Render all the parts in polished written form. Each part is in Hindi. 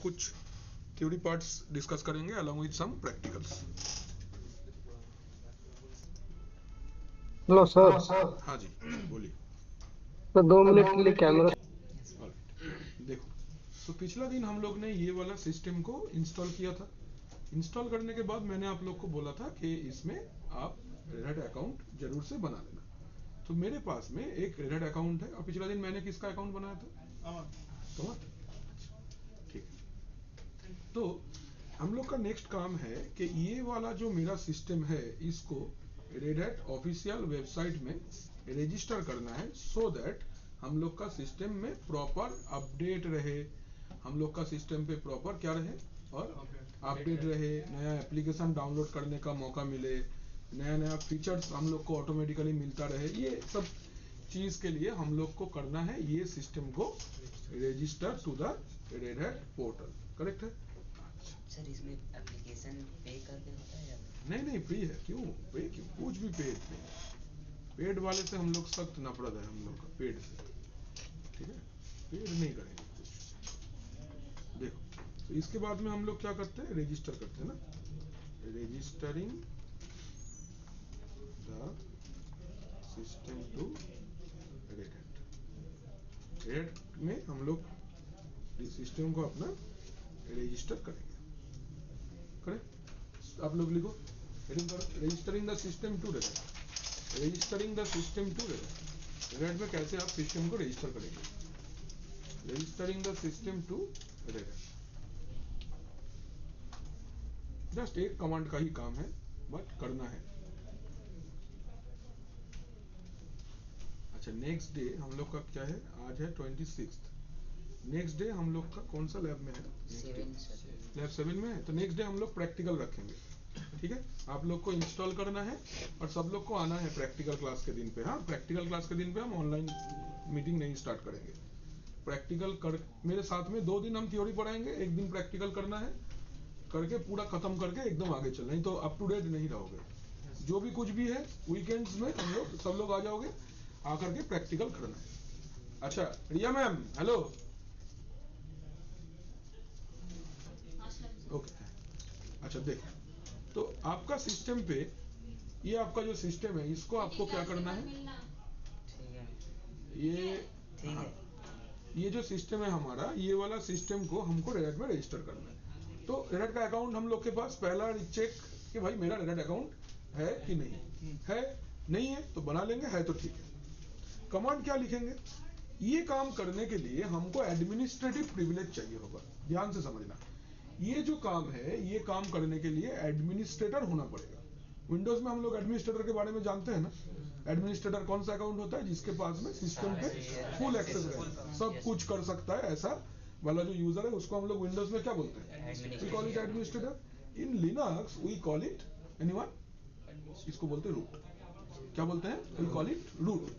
कुछ थ्योरी पार्ट्स डिस्कस करेंगे along with some practicals. Hello sir. हाँ जी बोलिए। तो 2 मिनट के लिए कैमरा। देखो, तो पिछला दिन हम लोग ने ये वाला सिस्टम को इंस्टॉल किया था। इंस्टॉल करने के बाद मैंने आप लोग को बोला था कि इसमें आप रेड अकाउंट जरूर से बना लेना। तो मेरे पास में एक रेड अकाउंट है और पिछला दिन मैंने किसका अकाउंट बनाया था? तो ठीक है। तो हम लोग का नेक्स्ट काम है कि ये वाला जो मेरा सिस्टम है इसको रेड हैट ऑफिशियल वेबसाइट में रजिस्टर करना है, सो दैट हम लोग का सिस्टम में प्रॉपर अपडेट रहे, हम लोग का सिस्टम पे प्रॉपर क्या रहे और अपडेट रहे, नया एप्लीकेशन डाउनलोड करने का मौका मिले, नया नया फीचर्स हम लोग को ऑटोमेटिकली मिलता रहे। ये सब चीज के लिए हम लोग को करना है ये सिस्टम को register to the Red hat portal. Correct है सर? इसमें एप्लीकेशन पे करके होता है या नहीं? नहीं फ्री है। क्यों पे? क्यों कुछ भी पेड नहीं। पेड वाले से हम लोग सख्त नफरत है हम लोग का, पेड से। ठीक है, पेड नहीं करेंगे कुछ। देखो, तो इसके बाद में हम लोग क्या करते हैं, रजिस्टर करते हैं ना, registering the system to Red Hat. Red में हम लोग सिस्टम को अपना रजिस्टर करेंगे। करेक्ट? आप लोग लिखो, registering the system to Red Hat. Registering the system to Red Hat. Red में कैसे आप सिस्टम को रजिस्टर करेंगे? Registering the system to Red Hat. Just एक कमांड का ही काम है, बट करना है। अच्छा, नेक्स्ट डे हम लोग का क्या है? आज है 26। नेक्स्ट डे हम लोग का कौन सा लैब में है? लैब 7 में है। तो नेक्स्ट डे हम लोग प्रैक्टिकल रखेंगे। ठीक है, आप लोग को इंस्टॉल करना है और सब लोग को आना है प्रैक्टिकल क्लास के दिन पे। हाँ, प्रैक्टिकल क्लास के दिन पे हम ऑनलाइन मीटिंग नहीं स्टार्ट करेंगे। प्रैक्टिकल कर मेरे साथ में 2 दिन हम थ्योरी पढ़ाएंगे, एक दिन प्रैक्टिकल करना है, करके पूरा खत्म करके एकदम आगे चलना। नहीं तो अप टू डेट नहीं रहोगे। जो भी कुछ भी है वीकेंड्स में हम लोग सब लोग आ जाओगे, आकर के प्रैक्टिकल करना है। अच्छा रिया मैम, हेलो। ओके। अच्छा देखो, तो आपका सिस्टम पे ये आपका जो सिस्टम है इसको आपको क्या करना है? ठीक है, ये ठीक हाँ, है। ये जो सिस्टम है हमारा, ये वाला सिस्टम को हमको रेड में रजिस्टर करना है। तो रेड का अकाउंट हम लोग के पास पहला चेक कि भाई मेरा रेड अकाउंट है कि नहीं है। नहीं है तो बना लेंगे, है तो ठीक है। कमांड क्या लिखेंगे? ये काम करने के लिए हमको एडमिनिस्ट्रेटिव प्रिविलेज चाहिए होगा। ध्यान से समझना, ये जो काम है ये काम करने के लिए एडमिनिस्ट्रेटर होना पड़ेगा। विंडोज में हम लोग एडमिनिस्ट्रेटर के बारे में जानते हैं ना। एडमिनिस्ट्रेटर कौन सा अकाउंट होता है? जिसके पास में सिस्टम पे फुल एक्सेस है, सब कुछ कर सकता है, ऐसा वाला जो यूजर है उसको हम लोग विंडोज में क्या बोलते हैं? We call it administrator. In Linux we call it anyone, इसको बोलते हैं रूट। क्या बोलते हैं? We call it root.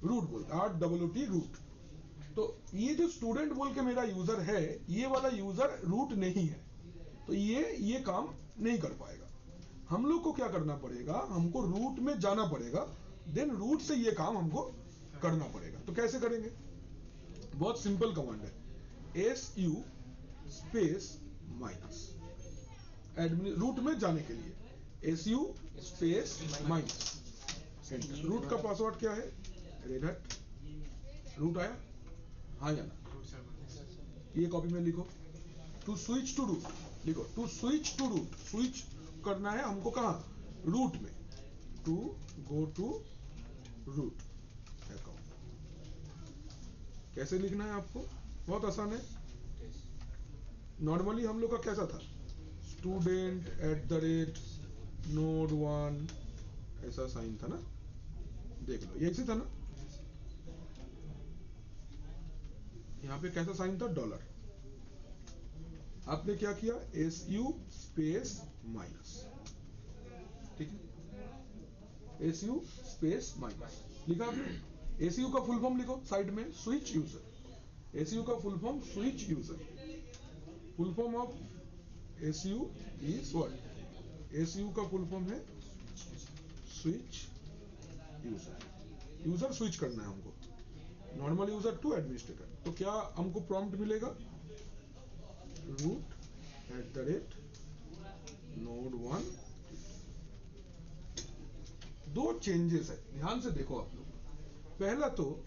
Root बोलते हैं, ROOT रूट। तो ये जो स्टूडेंट बोल के मेरा यूजर है, ये वाला यूजर रूट नहीं है, तो ये काम नहीं कर पाएगा। हम लोग को क्या करना पड़ेगा? हमको रूट में जाना पड़ेगा, देन रूट से ये काम हमको करना पड़ेगा। तो कैसे करेंगे? बहुत सिंपल कमांड है, SU space minus. Admin root में जाने के लिए SU space minus enter. Root का पासवर्ड क्या है? Red hat. रूट आया? हाँ या ना? ये कॉपी में लिखो। टू स्विच टू रूट लिखो, to switch to root. Switch करना है हमको कहाँ? रूट में। To go to root account. कैसे लिखना है आपको? बहुत आसान है। नॉर्मली हम लोग का कैसा था? student@ node1 ऐसा साइन था ना, देख लो ये ऐसे था ना। यहाँ पे कैसा साइन था? डॉलर। आपने क्या किया? SU space minus. ठीक है, SU स्पेस माइनस लिखा आपने। SU का फुल फॉर्म लिखो साइड में, स्विच यूजर। SU का full form switch user. Full form of SU is what? SU का फुल फॉर्म है स्विच यूजर। यूजर स्विच करना है हमको, नॉर्मल यूजर टू एडमिनिस्ट्रेटर। तो क्या हमको प्रॉम्प्ट मिलेगा? @node1। दो चेंजेस है, ध्यान से देखो आप लोग। पहला तो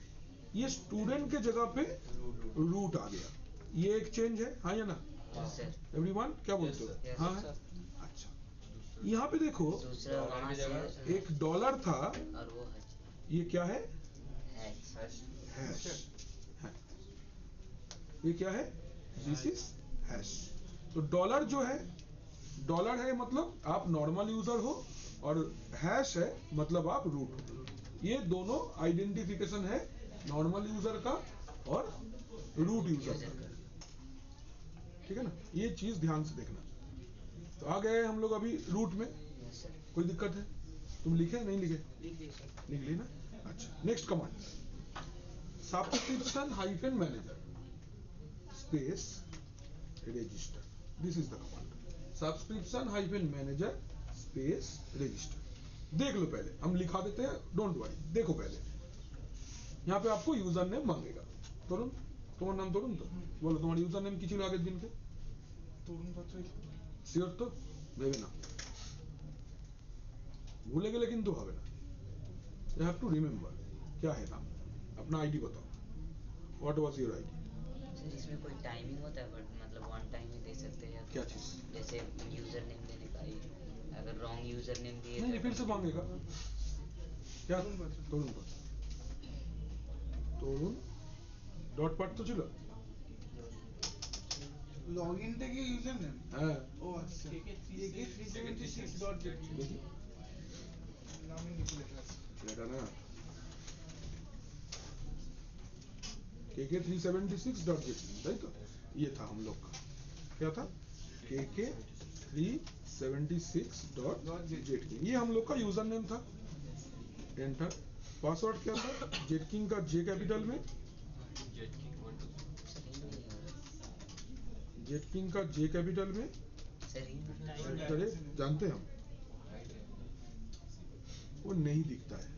ये स्टूडेंट के जगह पे रूट आ गया, ये एक चेंज है, हाँ या ना एवरीवन, क्या बोलते हो? हाँ है। अच्छा, यहाँ पे देखो दूसरा वहाँ से एक डॉलर था, और वो ये क्या है? हैश। हैश। ये क्या है? This is hash. तो डॉलर जो है, डॉलर है मतलब आप नॉर्मल यूजर हो, और हैश है मतलब आप रूट हो। ये दोनों आइडेंटिफिकेशन है नॉर्मल यूजर का और रूट यूजर का, ठीक है ना? ये चीज ध्यान से देखना। तो आ गए हम लोग अभी रूट में, कोई दिक्कत है? तुम लिखे नहीं लिखे? लिख ली ना? अच्छा, next command, subscription hyphen manager space register. This is the command, subscription hyphen manager space register. देख लो पहले, हम लिखा देते हैं, डोंट वरी, देखो पहले। यहाँ पे आपको यूजर नेम मांगेगा। तरुण, तुम्हारा नाम तरुण तो बोलो, तुम्हारा यूजर नेम किसी आगे दिन के তরুণ পাত্র শিওর তো? ভেবে না, ভুলে গেলে কিন্তু হবে না। You have to remember क्या है नाम, अपना आईडी बताओ। What was your ID? Sir इसमें कोई टाइमिंग होता है, बट मतलब वन टाइम ही दे सकते हैं? क्या चीज? जैसे यूजर नेम देने का ही, अगर रॉन्ग यूजर नेम दिए नहीं, फिर से मांगेगा। क्या? तरुण पर तरुण डॉट पार्ट तो ছিল লগইনটা কি ইউজার নেম? হ্যাঁ, ও আচ্ছা, ak376.jp দেখি নামে নিচে লেখা আছে। এটা না, kk376.jp, राइट? तो ये था हम लोग का, क्या था? kk376.jp, ये हम लोग का यूजर नेम था। एंटर। पासवर्ड क्या था? जेटकिंग का जे कैपिटल में, जेटकिंग का जे कैपिटल में, जानते हैं हम, वो नहीं दिखता है।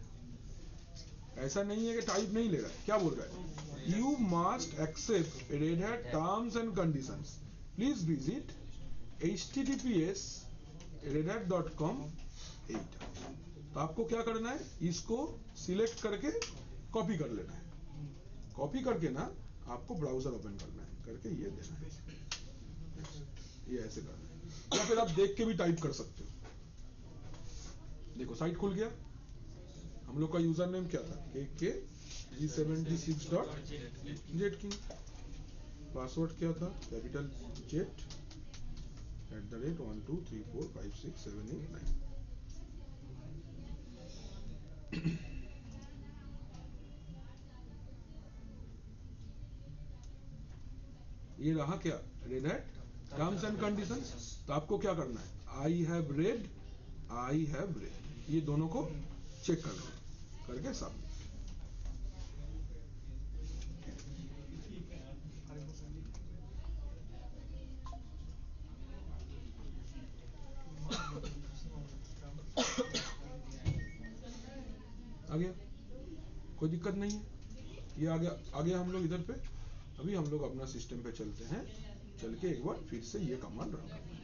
ऐसा नहीं है कि टाइप नहीं ले रहा है, क्या बोल रहा है? You must accept Red Hat terms and conditions, please visit https://redhat.com। तो आपको क्या करना है, इसको सिलेक्ट करके कॉपी कर लेना है। कॉपी करके ना आपको ब्राउजर ओपन करना है, करके ये देना है, ये ऐसे करना है, या फिर आप देख के भी टाइप कर सकते हो। देखो साइट खुल गया। हम लोग का यूजर नेम क्या था? kk376.jetking। पासवर्ड क्या था? Capital jet @123456789। ये रहा क्या? Red Hat terms and conditions. तो आपको क्या करना है? आई हैव रेड, ये दोनों को चेक करना है, करके सबमिट। आ गया, कोई दिक्कत नहीं है। ये आ गया हम लोग इधर पे। अभी हम लोग अपना सिस्टम पे चलते हैं, चल के एक बार फिर से ये कमांड रन करते हैं,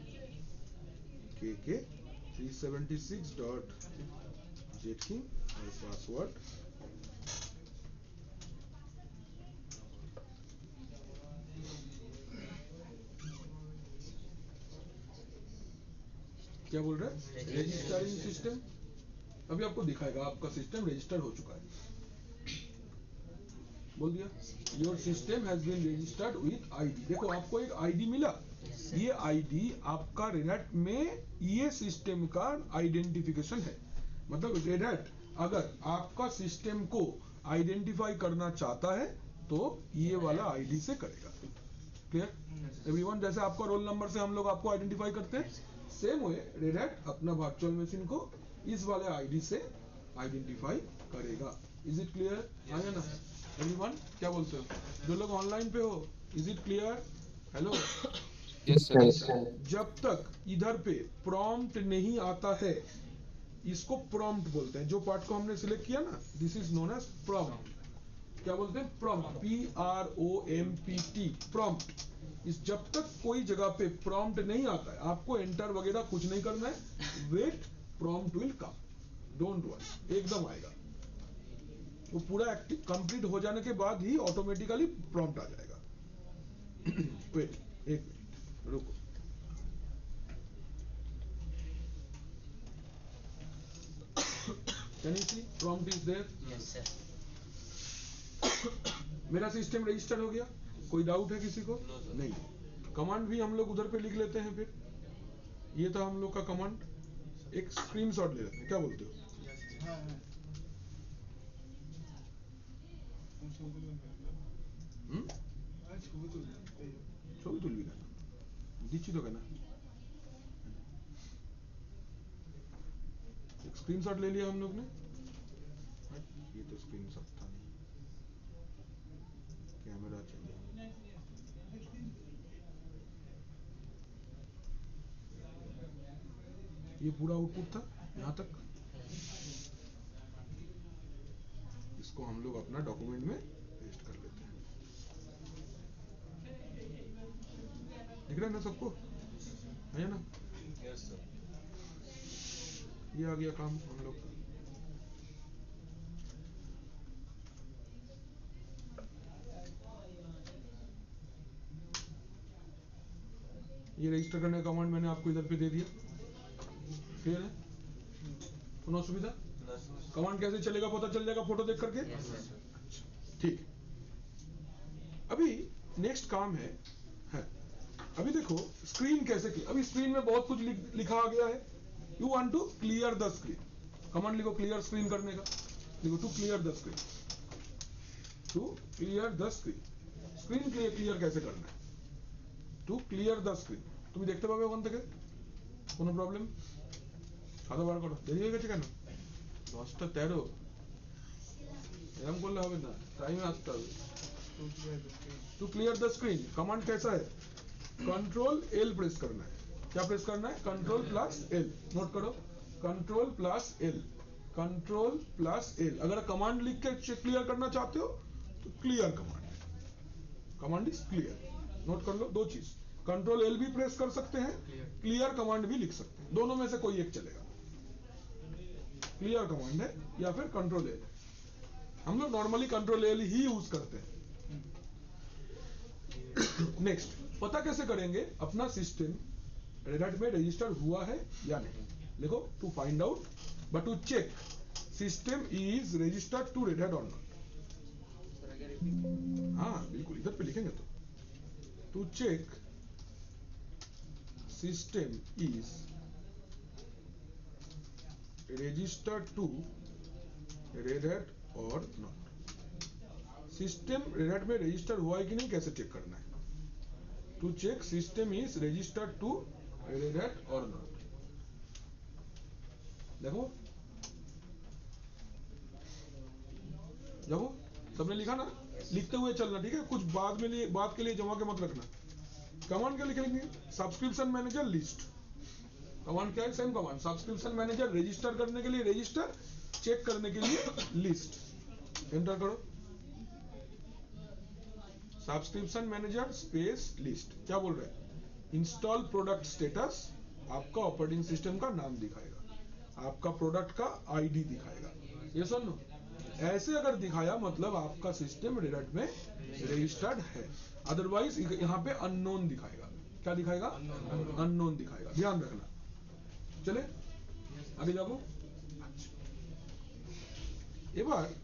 kk376.jetking और पासवर्ड क्या बोल रहा है? Registering system. अभी आपको दिखाएगा आपका सिस्टम रजिस्टर हो चुका है, बोल दिया your system has been registered with ID. देखो आपको एक आईडी मिला, ये आईडी आपका रेड हैट में ये सिस्टम का आइडेंटिफिकेशन है। मतलब रेड हैट अगर आपका सिस्टम को आइडेंटिफाई करना चाहता है तो ये वाला आईडी से करेगा। Clear everyone? जैसे आपका रोल नंबर से हम लोग आपको आइडेंटिफाई करते हैं, सेम वे रेड हैट अपना वर्चुअल मशीन को इस वाले आईडी से आइडेंटिफाई करेगा। Is it clear? हाँ या ना एवरीवन? क्या बोलते हो जो लोग ऑनलाइन पे हो? Is it clear? Hello? Yes sir. जब तक इधर पे प्रॉम्प्ट नहीं आता है, इसको प्रॉम्प्ट बोलते हैं। जो पार्ट को हमने सिलेक्ट किया ना, this is known as prompt. क्या बोलते हैं? Prompt, PROMPT, prompt. इस जब तक कोई जगह पे प्रॉम्प्ट नहीं आता है, आपको एंटर वगैरह कुछ नहीं करना है, wait, prompt will come, don't worry, एकदम आएगा। वो पूरा कंप्लीट हो जाने के बाद ही ऑटोमेटिकली प्रॉम्प्ट आ जाएगा। वेट, एक मिनट रुको। Can you see? Prompt is there. Yes, sir. मेरा सिस्टम रजिस्टर हो गया, कोई डाउट है किसी को? नहीं। कमांड भी हम लोग उधर पे लिख लेते हैं। फिर ये था हम लोग का कमांड, एक स्क्रीनशॉट ले लेते हैं, क्या बोलते हो? हाँ हाँ ছবি তুলবেন ছবি তুলবি না, দিচ্ছি তো কেন। एक स्क्रीनशॉट ले लिया हम लोग ने, ये तो स्क्रीनशॉट था नहीं, कैमरा चाहिए। ये पूरा आउटपुट था यहाँ तक। इसको हम लोग अपना डॉक्यूमेंट में पेस्ट कर लेते हैं। दिख रहा है ना सबको? है ना? Yes sir. ये आ गया काम हम लोग का। ये रजिस्टर करने का कमांड मैंने आपको इधर पे दे दिया, क्लियर है? कोनो असुविधा? कमांड कैसे चलेगा पता चल जाएगा फोटो देख करके। Yes, sir. ठीक। अभी नेक्स्ट काम है, अभी देखो स्क्रीन कैसे की। अभी स्क्रीन में बहुत कुछ लिखा आ गया है। You want to clear the screen, command लिखो क्लियर स्क्रीन करने का, लिखो to clear the screen, to clear the screen. Screen clear कैसे करना है? टू क्लियर द स्क्रीन তুমি দেখতে পাবে ওখান থেকে, কোনো প্রবলেম? খাতা বার করো, দেরি হয়ে গেছে কেন? 10:13, এরকম করলে হবে না, টাইমে আসতে হবে। To clear the screen command कैसा है? कंट्रोल एल प्रेस करना है। क्या प्रेस करना है? कंट्रोल प्लस एल, नोट करो, control plus L, control plus L. अगर कमांड लिख के क्लियर करना चाहते हो तो clear command, command is clear, note कर लो। दो चीज, कंट्रोल एल भी प्रेस कर सकते हैं, क्लियर कमांड भी लिख सकते हैं, दोनों में से कोई एक चलेगा। क्लियर कमांड है या फिर कंट्रोल एल। हम लोग नॉर्मली कंट्रोल एल ही यूज करते हैं। नेक्स्ट, पता कैसे करेंगे अपना सिस्टम रेड हैट में रजिस्टर हुआ है या नहीं? लिखो to find out, but to check system is registered to Red Hat और नॉट। हाँ बिल्कुल, इधर पे लिखेंगे तो to check system is registered to Red Hat और नॉट। सिस्टम रेड हैट में रजिस्टर हुआ है कि नहीं कैसे चेक करना है? To check system is registered to Red Hat और नॉट। देखो देखो सबने लिखा ना, लिखते हुए चलना, ठीक है? कुछ बाद में लिए, बात के लिए जमा के मत रखना। कमांड क्या लिखेंगे? Subscription manager list. कमांड क्या है? Same command, subscription manager register करने के लिए रजिस्टर, चेक करने के लिए लिस्ट। एंटर करो, सब्सक्रिप्शन मैनेजर स्पेस लिस्ट। क्या बोल रहे हैं? इंस्टॉल प्रोडक्ट स्टेटस, आपका ऑपरेटिंग सिस्टम का नाम दिखाएगा, आपका प्रोडक्ट का आईडी दिखाएगा। ये सुनो, ऐसे अगर दिखाया मतलब आपका सिस्टम रेड हैट में रजिस्टर्ड है। अदरवाइज यहाँ पे अननोन दिखाएगा। क्या दिखाएगा? अननोन दिखाएगा, ध्यान रखना। चले आगे जाओ। एबार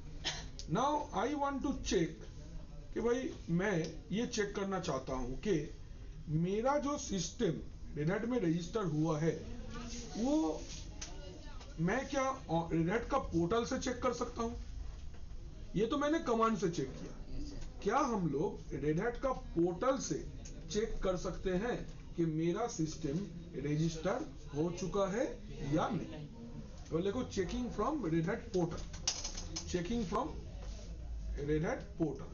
now I want to check कि भाई मैं ये चेक करना चाहता हूं कि मेरा जो सिस्टम रेड हैट में रजिस्टर हुआ है वो मैं क्या रेड हैट का पोर्टल से चेक कर सकता हूं? ये तो मैंने कमांड से चेक किया। Yes, sir. क्या हम लोग रेड हैट का पोर्टल से चेक कर सकते हैं कि मेरा सिस्टम रजिस्टर हो चुका है या नहीं? तो देखो, checking from red hat portal, checking from red hat portal.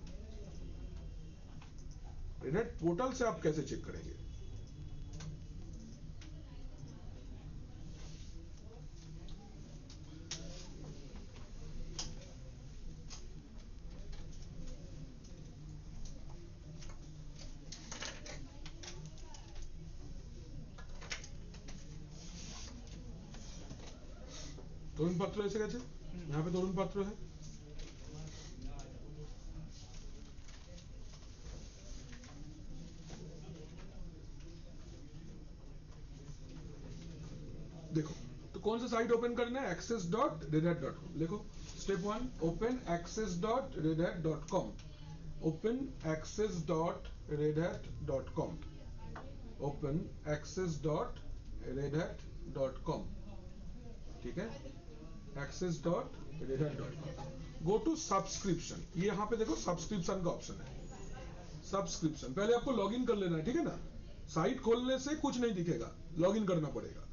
Red hat portal से आप कैसे चेक करेंगे? तरुण पात्र ऐसे कहते, यहाँ पे तरुण पात्र है। देखो तो कौन सा साइट ओपन करना है, access.redhat.com लिखो। Step 1, open access.redhat.com, open access.redhat.com, open access.redhat.com, ठीक है, access.redhat.com। गो टू सब्सक्रिप्शन, ये यहाँ पे देखो सब्सक्रिप्शन का ऑप्शन है। सब्सक्रिप्शन पहले आपको लॉगिन कर लेना है, ठीक है ना। साइट खोलने से कुछ नहीं दिखेगा, लॉगिन करना पड़ेगा।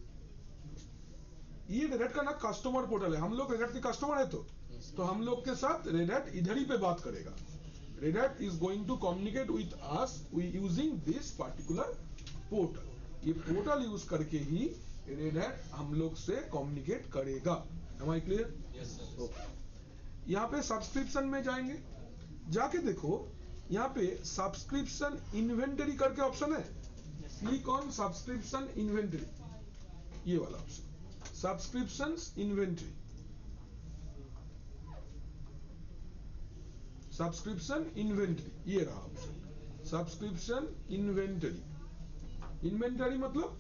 ये रेड हैट का ना कस्टमर पोर्टल है, हम लोग रेड हैट के कस्टमर है, तो हम लोग के साथ रेड हैट इधर ही पे बात करेगा। Red Hat is going to communicate with us using this particular portal. ये पोर्टल यूज करके ही रेड हैट हम लोग से कम्युनिकेट करेगा। Am I clear? Yes, sir. Okay. यहाँ पे सब्सक्रिप्शन में जाएंगे, जाके देखो यहाँ पे सब्सक्रिप्शन इन्वेंटरी करके ऑप्शन है। क्लिक ऑन सब्सक्रिप्शन इन्वेंटरी, ये वाला option, subscriptions inventory, subscription inventory, ये रहा ऑप्शन, सब्सक्रिप्शन इन्वेंटरी। इन्वेंटरी मतलब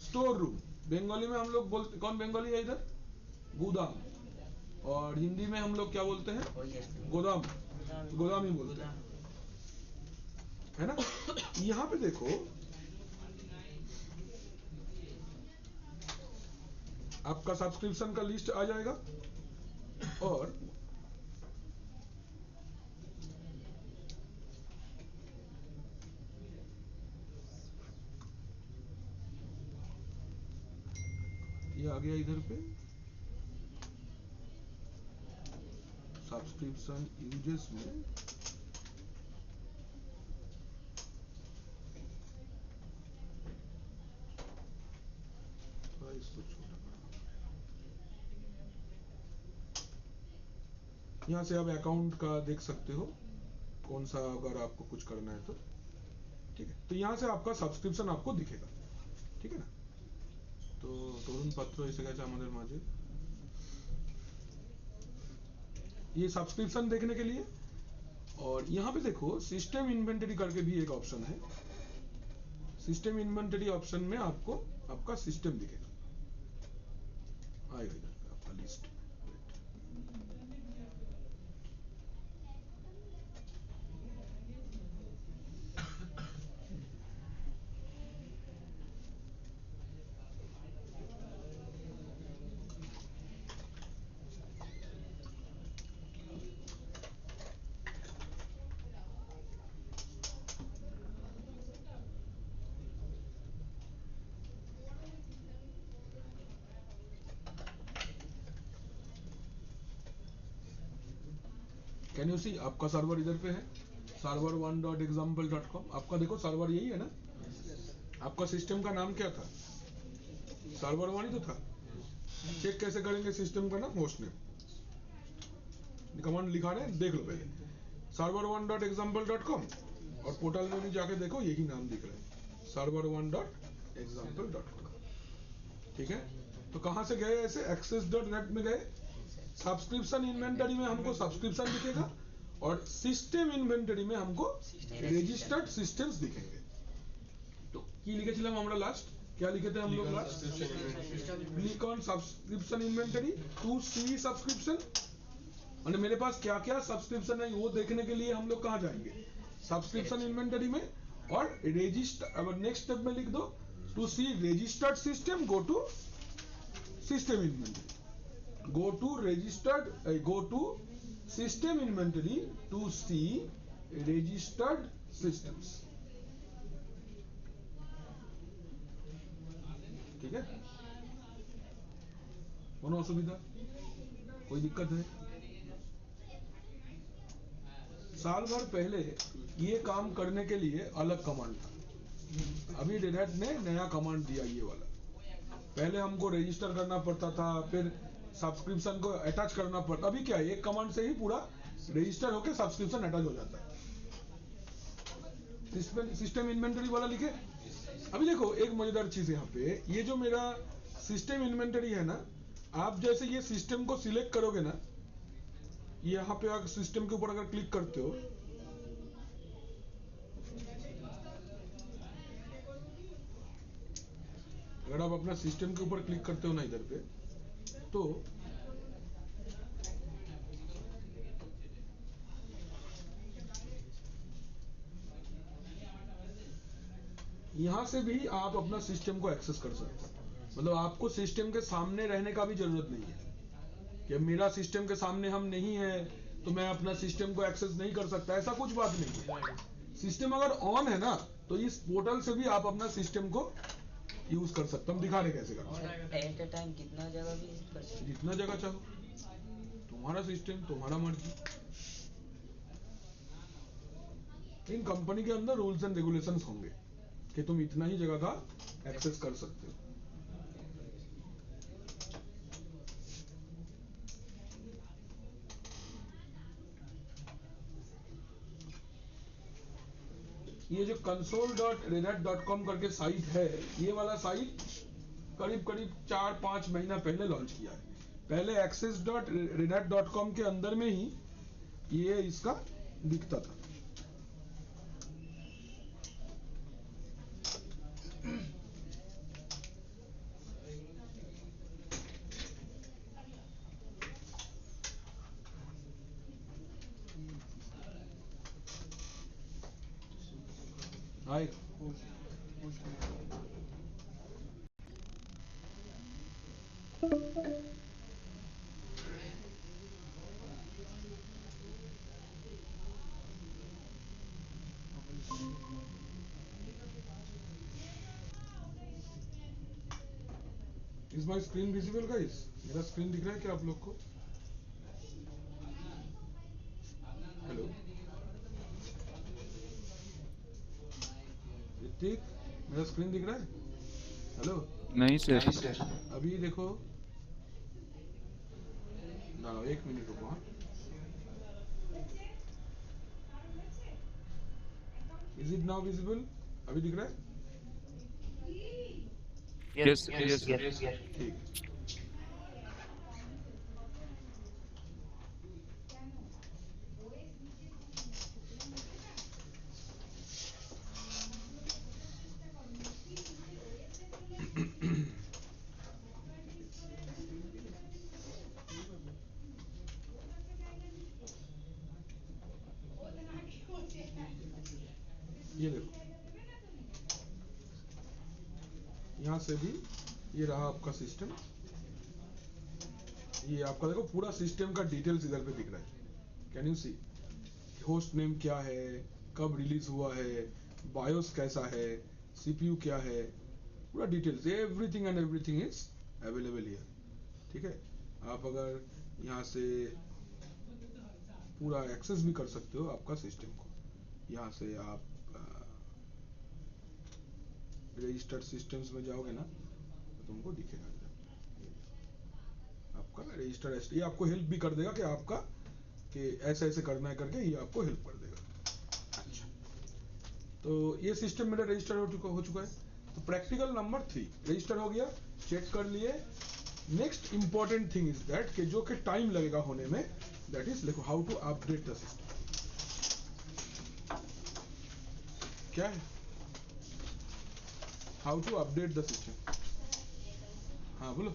स्टोर रूम, बंगाली में हम लोग बोलते, कौन बंगाली है इधर, गोदाम, और हिंदी में हम लोग क्या बोलते हैं, गोदाम, गोदाम ही बोलते हैं, है ना। यहाँ पे देखो आपका सब्सक्रिप्शन का लिस्ट आ जाएगा, और ये आ गया इधर पे सब्सक्रिप्शन यूजेस में। इसको छोटा यहाँ से आप अकाउंट का देख सकते हो, कौन सा अगर आपको कुछ करना है तो, ठीक है। तो यहाँ से आपका सब्सक्रिप्शन आपको दिखेगा, ठीक है ना। तो तरुण पात्र ऐसे गया हमारे माझे, ये सब्सक्रिप्शन देखने के लिए। और यहाँ पे देखो सिस्टम इन्वेंटरी करके भी एक ऑप्शन है। सिस्टम इन्वेंटरी ऑप्शन में आपको आपका सिस्टम दिखेगा, आएगा इधर पे आपका लिस्ट। कैन यू सी, आपका सर्वर इधर पे है, server1.example.com। आपका देखो सर्वर यही है ना, आपका सिस्टम का नाम क्या था, server1 ही तो था। चेक कैसे करेंगे सिस्टम का नाम, होस्ट नेम, कमांड लिखा रहे हैं, देख लो पहले, server1.example.com, और पोर्टल में भी जाके देखो यही नाम दिख रहा है, server1.example.com, ठीक है। तो कहां से गए ऐसे, access.net में गए, सब्सक्रिप्शन इन्वेंटरी में हमको सब्सक्रिप्शन दिखेगा, और सिस्टम इन्वेंटरी में हमको रजिस्टर्ड सिस्टम्स दिखेंगे। तो की लिखे ছিলাম আমরা लास्ट, क्या लिखे थे हम लोग last, click on subscription inventory to see subscription. और मेरे पास क्या क्या सब्सक्रिप्शन है वो देखने के लिए हम लोग कहाँ जाएंगे, सब्सक्रिप्शन इन्वेंटरी में, और रजिस्टर, अब नेक्स्ट स्टेप में लिख दो to see registered system, go to system inventory, go to registered, go to system inventory to see registered systems, ठीक है। कोनो असुविधा, कोई दिक्कत है। साल भर पहले ये काम करने के लिए अलग कमांड था, अभी रेड हैट ने नया कमांड दिया ये वाला। पहले हमको रजिस्टर करना पड़ता था, फिर सब्सक्रिप्शन को अटैच करना पड़ता, अभी क्या है, एक कमांड से ही पूरा रजिस्टर होकर सब्सक्रिप्शन अटैच हो जाता है। सिस्टम इन्वेंटरी वाला लिखे। अभी देखो एक मजेदार चीज यहाँ पे, ये जो मेरा सिस्टम इन्वेंटरी है ना, आप जैसे ये सिस्टम को सिलेक्ट करोगे ना, यहाँ पे अगर सिस्टम के ऊपर अगर क्लिक करते हो, अगर आप अपना सिस्टम के ऊपर क्लिक करते हो ना इधर पे, तो यहां से भी आप अपना सिस्टम को एक्सेस कर सकते हो। मतलब आपको सिस्टम के सामने रहने का भी जरूरत नहीं है कि मेरा सिस्टम के सामने हम नहीं है तो मैं अपना सिस्टम को एक्सेस नहीं कर सकता, ऐसा कुछ बात नहीं है। सिस्टम अगर ऑन है ना, तो इस पोर्टल से भी आप अपना सिस्टम को यूज कर सकते हो। हम दिखा रहे कैसे करते हैं। एट ए टाइम कितना जगह भी कर सकते जितना जगह चाहो, तुम्हारा सिस्टम, तुम्हारा मर्जी। इन कंपनी के अंदर रूल्स एंड रेगुलेशंस होंगे कि तुम इतना ही जगह का एक्सेस कर सकते हो। ये जो console.redat.com करके साइट है, ये वाला साइट करीब करीब 4-5 महीना पहले लॉन्च किया है। पहले access.redat.com के अंदर में ही ये इसका दिखता था। Hi is my screen visible guys? मेरा स्क्रीन दिख रहा है क्या आप लोग को? हेलो ऋतिक, मेरा स्क्रीन दिख रहा है? हेलो नहीं सर। अभी देखो ना, 1 मिनट रुको। हाँ, इज इट नाउ विजिबल? अभी दिख रहा है? यस यस ठीक। ये देखो, यहाँ से भी ये रहा आपका सिस्टम। ये आपका देखो पूरा सिस्टम का डिटेल्स इधर पे दिख रहा है। Can you see? Host name क्या है, कब रिलीज हुआ है, बायोस कैसा है, सीपीयू क्या है, पूरा details, everything and everything is available here. ठीक है, आप अगर यहाँ से पूरा एक्सेस भी कर सकते हो आपका सिस्टम को। यहाँ से आप रजिस्टर्ड सिस्टम्स में जाओगे ना, तो तुमको दिखेगा आपका रजिस्टर्ड। ये आपको हेल्प भी कर देगा कि आपका कि ऐसे ऐसे करना है करके, ये आपको हेल्प कर देगा। अच्छा, तो ये सिस्टम मेरा रजिस्टर हो चुका है। तो प्रैक्टिकल नंबर 3 रजिस्टर हो गया, चेक कर लिए। Next important thing is that कि जो कि टाइम लगेगा होने में, दैट इज देखो how to update the system. क्या है? How to update the system. हाँ बोलो।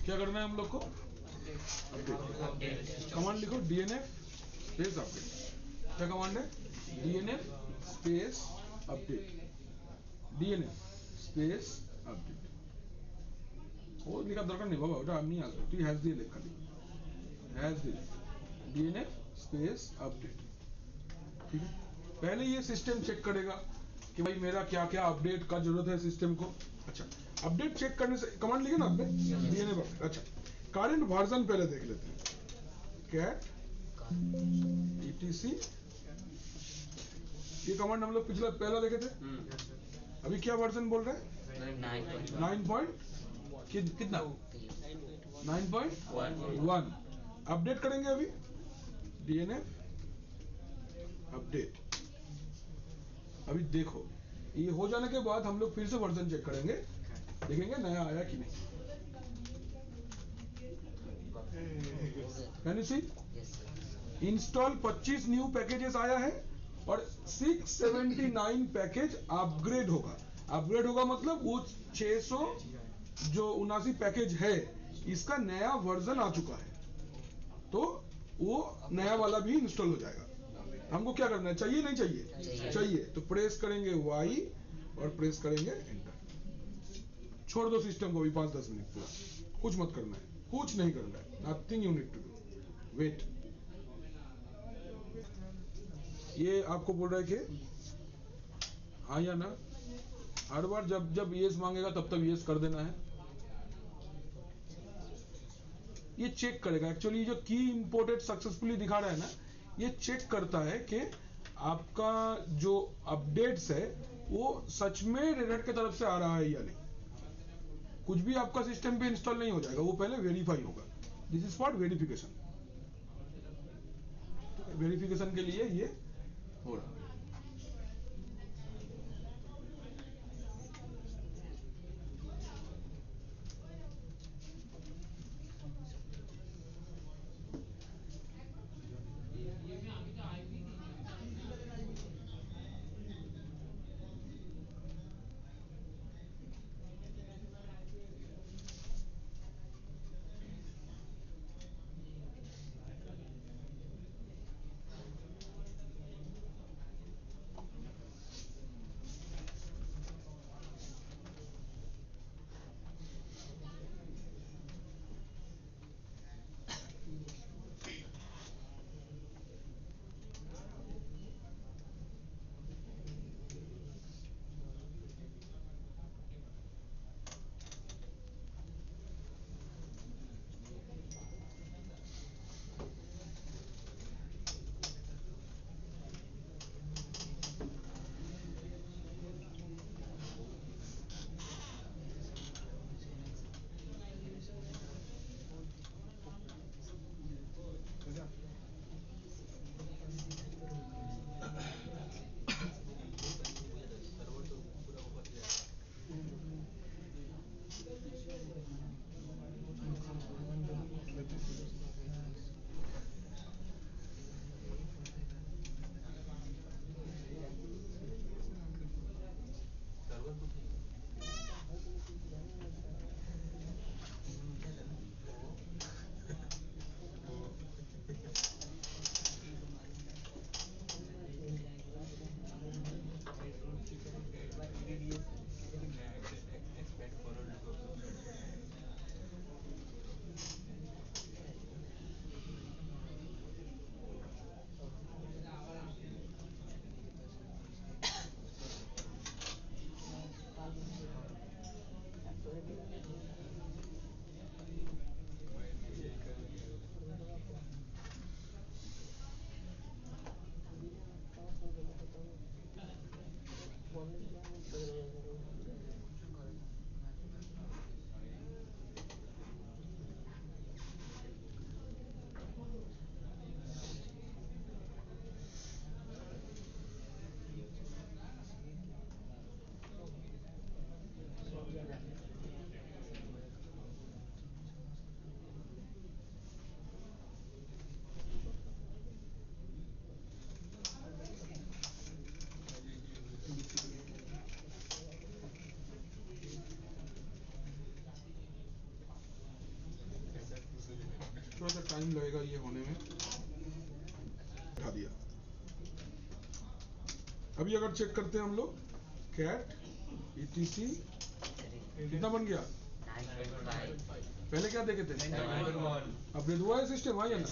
क्या करना है हम लोग को? अपडेट। कमांड लिखो DNF स्पेस अपडेट। क्या कमांड है? DNF space update. DNF space update. ও লেখা দরকার নেই বাবা, ওটা আমি আসবো, তুই হ্যাশ দিয়ে লেখ, খালি হ্যাশ দিয়ে DNF स्पेस अपडेट। ठीक है, पहले ये सिस्टम चेक करेगा कि भाई मेरा क्या क्या अपडेट का जरूरत है सिस्टम को। अच्छा, अपडेट चेक करने से कमांड लिखे ना आपने DNF अपडेट। अच्छा, करंट वर्जन पहले देख लेते हैं। कैट etc, ये कमांड हम लोग पिछला पहला देखे थे। अभी क्या वर्जन बोल रहे हैं? 9. कितना? 9.1। अपडेट करेंगे अभी DNF अपडेट। अभी देखो, ये हो जाने के बाद हम लोग फिर से वर्जन चेक करेंगे, देखेंगे नया आया कि नहीं। Can you see? Yes, sir. Install 25 new packages आया है और 679 पैकेज अपग्रेड होगा। अपग्रेड होगा मतलब वो 600 जो 79 पैकेज है, इसका नया वर्जन आ चुका है, तो वो नया वाला भी इंस्टॉल हो जाएगा। हमको क्या करना है, चाहिए नहीं चाहिए? चाहिए। तो प्रेस करेंगे Y और प्रेस करेंगे एंटर। छोड़ दो सिस्टम को भी 5-10 मिनट पूरा, कुछ मत करना है, कुछ नहीं करना है, nothing you need to do, wait. ये आपको बोल रहा है कि हाँ या ना, हर बार जब जब यस मांगेगा तब तब यस कर देना है। ये चेक करेगा, एक्चुअली जो की इंपोर्टेड सक्सेसफुली दिखा रहा है ना, ये चेक करता है कि आपका जो अपडेट्स है वो सच में रेड हैट की तरफ से आ रहा है या नहीं। कुछ भी आपका सिस्टम पे इंस्टॉल नहीं हो जाएगा, वो पहले वेरीफाई होगा। This is for verification. Verification के लिए ये हो रहा है। थोड़ा सा टाइम लगेगा ये होने में। उठा दिया। अभी अगर चेक करते हैं हम लोग, कैट etc कितना बन गया? 9.5. पहले क्या देखे थे? अपडेट हुआ है सिस्टम, हाँ या ना?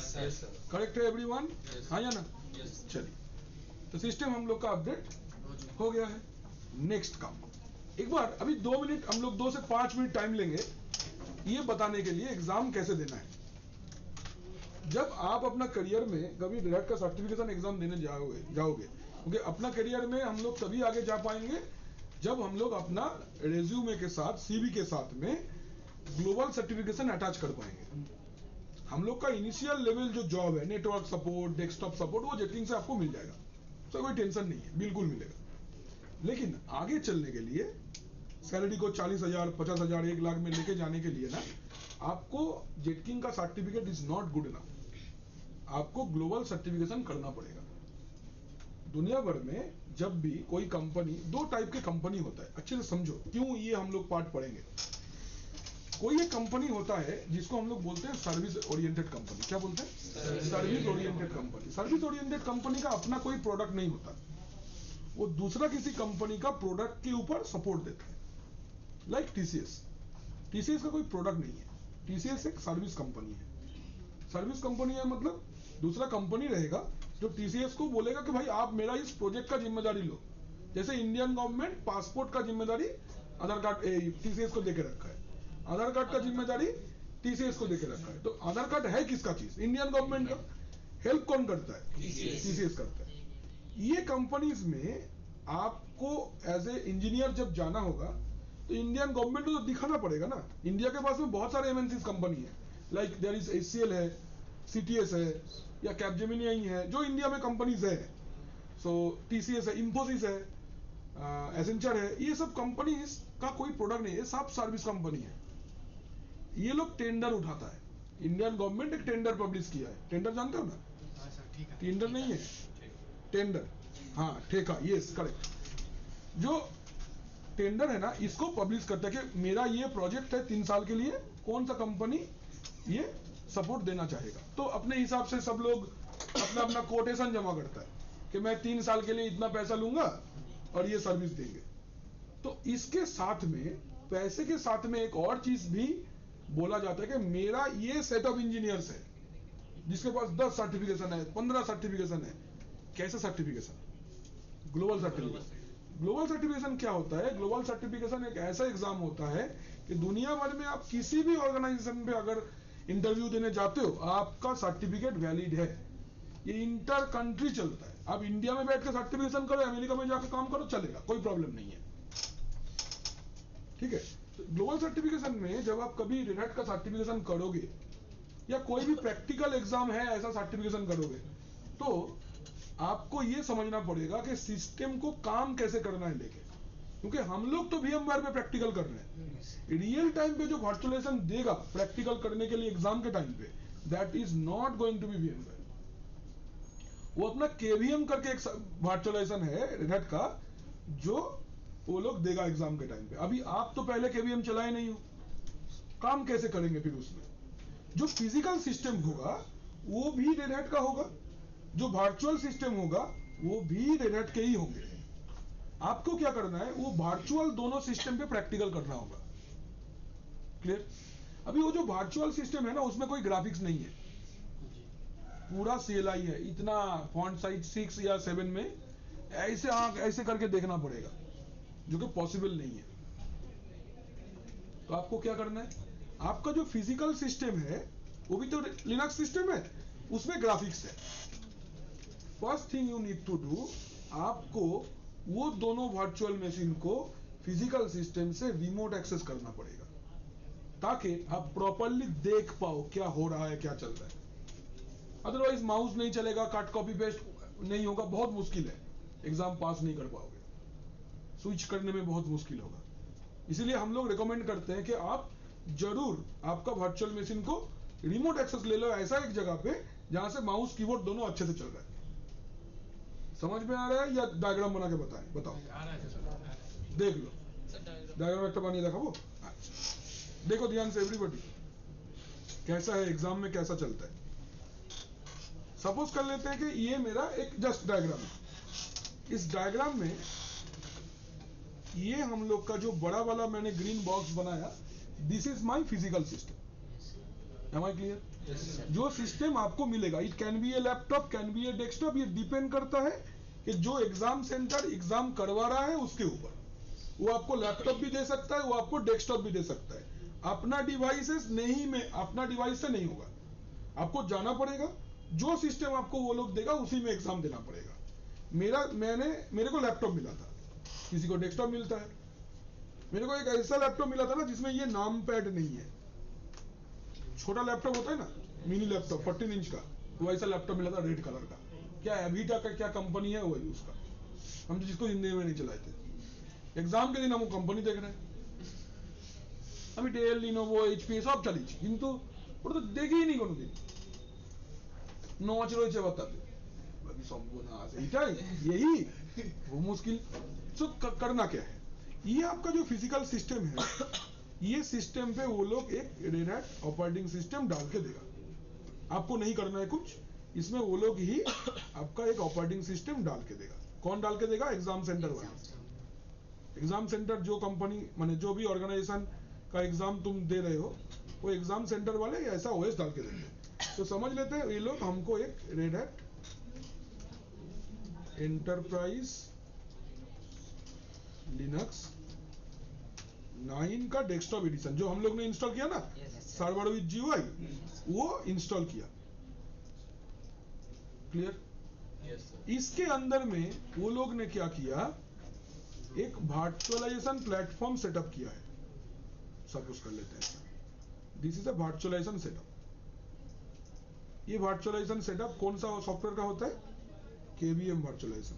करेक्ट है एवरीवन, हाँ या ना? चलिए, तो सिस्टम हम लोग का अपडेट हो गया है। नेक्स्ट काम, एक बार अभी 2 मिनट हम लोग 2 से 5 मिनट टाइम लेंगे ये बताने के लिए एग्जाम कैसे देना है। जब आप अपना करियर में कभी डायरेक्ट का सर्टिफिकेशन एग्जाम देने जाओगे क्योंकि अपना करियर में हम लोग तभी आगे जा पाएंगे जब हम लोग अपना रेज्यूमे के साथ, सीवी के साथ में ग्लोबल सर्टिफिकेशन अटैच कर पाएंगे। हम लोग का इनिशियल लेवल जो जॉब है, नेटवर्क सपोर्ट, डेस्कटॉप सपोर्ट, वो जेटिंग से आपको मिल जाएगा, तो कोई टेंशन नहीं है, बिल्कुल मिलेगा। लेकिन आगे चलने के लिए सैलरी को 40,000, 50,000, 1 लाख में लेके जाने के लिए ना आपको जेटकिंग का certificate is not good enough. आपको ग्लोबल सर्टिफिकेशन करना पड़ेगा। दुनिया भर में जब भी कोई कंपनी, 2 टाइप के कंपनी होता है, अच्छे से समझो क्यों ये हम लोग पार्ट पढ़ेंगे। कोई एक कंपनी होता है जिसको हम लोग बोलते हैं सर्विस ओरिएंटेड कंपनी। क्या बोलते हैं? Service oriented company. Service oriented company का अपना कोई प्रोडक्ट नहीं होता, वो दूसरा किसी कंपनी का प्रोडक्ट के ऊपर सपोर्ट देता है। Like TCS. टीसीएस का कोई प्रोडक्ट नहीं है, टीसीएस एक सर्विस कंपनी है। सर्विस कंपनी है मतलब दूसरा कंपनी रहेगा जो टीसीएस को बोलेगा कि भाई आप मेरा इस प्रोजेक्ट का जिम्मेदारी लो। जैसे इंडियन गवर्नमेंट पासपोर्ट का जिम्मेदारी आधार कार्ड टीसीएस को देके रखा है, आधार कार्ड का जिम्मेदारी टीसीएस को देके रखा है। तो आधार कार्ड है किसका चीज? इंडियन गवर्नमेंट का। हेल्प कौन करता है? टीसीएस करता है। ये कंपनीज में आपको एज ए इंजीनियर जब जाना होगा तो इंडियन गवर्नमेंट को तो दिखाना पड़ेगा ना। इंडिया के पास में बहुत सारे एमएनसीज कंपनी है, लाइक देयर इज एचसीएल है, सीटीएस है या कैपजेमिनी है, जो इंडिया में कंपनीज है। सो टीसीएस है, इंफोसिस है, एसेंचर है। ये सब कंपनीज का कोई प्रोडक्ट नहीं है, सब सर्विस कंपनी है। ये लोग टेंडर उठाता है। इंडियन गवर्नमेंट एक टेंडर पब्लिश किया है। टेंडर जानते हो ना? टेंडर नहीं है, टेंडर, हाँ ठेका, यस करेक्ट। जो टेंडर है ना, इसको पब्लिश करता है कि मेरा ये प्रोजेक्ट है 3 साल के लिए, कौन सा कंपनी ये सपोर्ट देना चाहेगा। तो अपने हिसाब से सब लोग अपना अपना कोटेशन जमा करता है कि मैं 3 साल के लिए इतना पैसा लूंगा और ये सर्विस देंगे। तो इसके साथ में, पैसे के साथ में एक और चीज भी बोला जाता है कि मेरा ये सेट ऑफ इंजीनियर्स है जिसके पास 10 सर्टिफिकेशन है, 15 सर्टिफिकेशन है। कैसे certification? Global certification. Global certification क्या होता है? ग्लोबल सर्टिफिकेशन एक ऐसा एग्जाम होता है कि दुनिया भर में आप किसी भी ऑर्गेनाइजेशन पे अगर इंटरव्यू देने जाते हो, आपका सर्टिफिकेट वैलिड है। ये इंटर कंट्री चलता है। आप इंडिया में बैठ के सर्टिफिकेशन करो, अमेरिका में जाकर काम करो, चलेगा, कोई प्रॉब्लम नहीं है। ठीक है? तो ग्लोबल सर्टिफिकेशन में जब आप कभी रेड का सर्टिफिकेशन करोगे या कोई भी प्रैक्टिकल एग्जाम है ऐसा सर्टिफिकेशन करोगे, तो आपको ये समझना पड़ेगा कि सिस्टम को काम कैसे करना है लेके। क्योंकि हम लोग तो VMware पे प्रैक्टिकल कर रहे हैं। रियल टाइम पे जो वर्चुअलाइजेशन देगा प्रैक्टिकल करने के लिए एग्जाम के टाइम पे, that is not going to be VMware। वो अपना KVM करके एक वर्चुअलाइजेशन है रेड का, जो वो लोग देगा एग्जाम के टाइम पे। अभी आप तो पहले KVM चलाए नहीं हो, काम कैसे करेंगे फिर उसमें? जो फिजिकल सिस्टम होगा वो भी रेड हैट का होगा, जो वर्चुअल सिस्टम होगा वो भी रेड हैट के ही होंगे। आपको क्या करना है? वो वर्चुअल दोनों सिस्टम पे प्रैक्टिकल करना होगा। क्लियर? अभी वो जो वर्चुअल सिस्टम है ना, उसमें कोई ग्राफिक्स नहीं है, पूरा CLI है। इतना फॉन्ट साइज 6 या 7 में ऐसे आंख ऐसे करके देखना पड़ेगा, जो कि पॉसिबल नहीं है। तो आपको क्या करना है? आपका जो फिजिकल सिस्टम है वो भी तो लिनक्स सिस्टम है, उसमें ग्राफिक्स है। First thing you need to do, आपको वो दोनों वर्चुअल मशीन को फिजिकल सिस्टम से रिमोट एक्सेस करना पड़ेगा, ताकि आप प्रॉपरली देख पाओ क्या हो रहा है, क्या चल रहा है। अदरवाइज माउस नहीं चलेगा, कट कॉपी पेस्ट नहीं होगा, बहुत मुश्किल है, एग्जाम पास नहीं कर पाओगे, स्विच करने में बहुत मुश्किल होगा। इसीलिए हम लोग रिकमेंड करते हैं कि आप जरूर आपका वर्चुअल मशीन को रिमोट एक्सेस ले लो, ऐसा एक जगह पे जहां से माउस कीबोर्ड दोनों अच्छे से चल रहा है। समझ में आ रहा है या डायग्राम बना के बताओ? देख लो डायग्राम एक बनी देखा वो। देखो ध्यान से एवरीबॉडी, कैसा है एग्जाम में, कैसा चलता है। सपोज कर लेते हैं कि ये मेरा एक जस्ट डायग्राम है। इस डायग्राम में ये हम लोग का जो बड़ा वाला मैंने ग्रीन बॉक्स बनाया, this is my physical system. Am I clear? जो सिस्टम आपको मिलेगा, it can be a laptop, can be a desktop, ये डिपेंड करता है कि जो एग्जाम सेंटर एग्जाम करवा रहा है उसके ऊपर। वो आपको लैपटॉप भी दे सकता है, वो आपको डेस्कटॉप भी दे सकता है। अपना डिवाइसेस नहीं, में अपना डिवाइस से नहीं होगा, आपको जाना पड़ेगा, जो सिस्टम आपको वो लोग देगा उसी में एग्जाम देना पड़ेगा। मेरे को लैपटॉप मिला था, किसी को डेस्कटॉप मिलता है। मेरे को एक ऐसा लैपटॉप मिला था ना जिसमें ये नाम पैड नहीं है, छोटा लैपटॉप होता है ना, मिनी लैपटॉप 14 इंच का, वो ऐसा लैपटॉप मिला था रेड कलर का। क्या एविटा का क्या कंपनी है, वही उसका, हम तो जिसको हिंदी में नहीं चलाए थे। एग्जाम के दिन हम कंपनी देख रहे हैं আমি ডেল লিনোভো এইচপি সব চালিয়েছি কিন্তু ওটা তো দেখিনি কোনোদিন নচ রয়েছে बताते बाकी संपूर्ण এইটাই यही वो मुश्किल तो करना क्या है ये आपका जो फिजिकल सिस्टम है ये सिस्टम पे वो लोग एक रेड हैट ऑपरेटिंग सिस्टम डाल के देगा आपको नहीं करना है कुछ इसमें वो लोग ही आपका एक ऑपरेटिंग सिस्टम डाल के देगा कौन डाल के देगा एग्जाम सेंटर वाला एग्जाम सेंटर जो कंपनी माने जो भी ऑर्गेनाइजेशन का एग्जाम तुम दे रहे हो वो एग्जाम सेंटर वाले ऐसा ओएस डाल के देंगे तो समझ लेते हैं ये लोग हमको एक रेड हैट एंटरप्राइज लिनक्स 9 का डेस्कटॉप एडिशन जो हम लोग ने इंस्टॉल किया ना सर्वर विद जीयूआई वो इंस्टॉल किया क्लियर इसके अंदर में वो लोग ने क्या किया एक वर्चुअलाइजेशन प्लेटफॉर्म सेटअप किया है सपोज कर लेते हैं this is a virtualization setup ये वर्चुअलाइजेशन सेटअप कौन सा सॉफ्टवेयर का होता है केवीएम वर्चुअलाइजेशन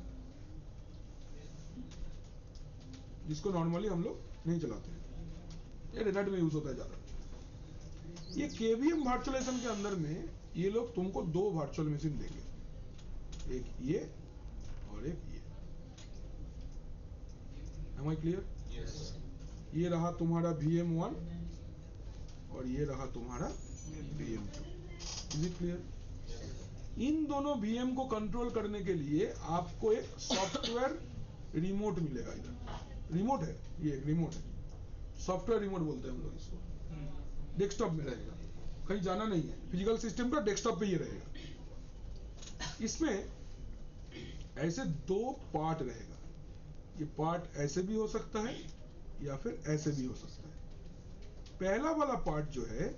जिसको नॉर्मली हम लोग नहीं चलाते हैं ये रेड हैट में यूज होता है ज्यादा ये केवीएम वर्चुअलाइजेशन के अंदर में ये लोग तुमको दो वर्चुअल मशीन देंगे एक ये और एक ये Am I clear? Yes. ये रहा तुम्हारा VM1 और ये रहा तुम्हारा VM2 is it clear in दोनों VM को कंट्रोल करने के लिए आपको एक सॉफ्टवेयर रिमोट मिलेगा इधर रिमोट है ये एक रिमोट है सॉफ्टवेयर रिमोट बोलते हैं हम लोग इसको डेस्कटॉप में रहेगा कहीं जाना नहीं है फिजिकल सिस्टम का डेस्कटॉप पे ये रहेगा इसमें ऐसे दो पार्ट रहेगा ये पार्ट ऐसे भी हो सकता है या फिर ऐसे भी हो सकता है पहला वाला पार्ट जो है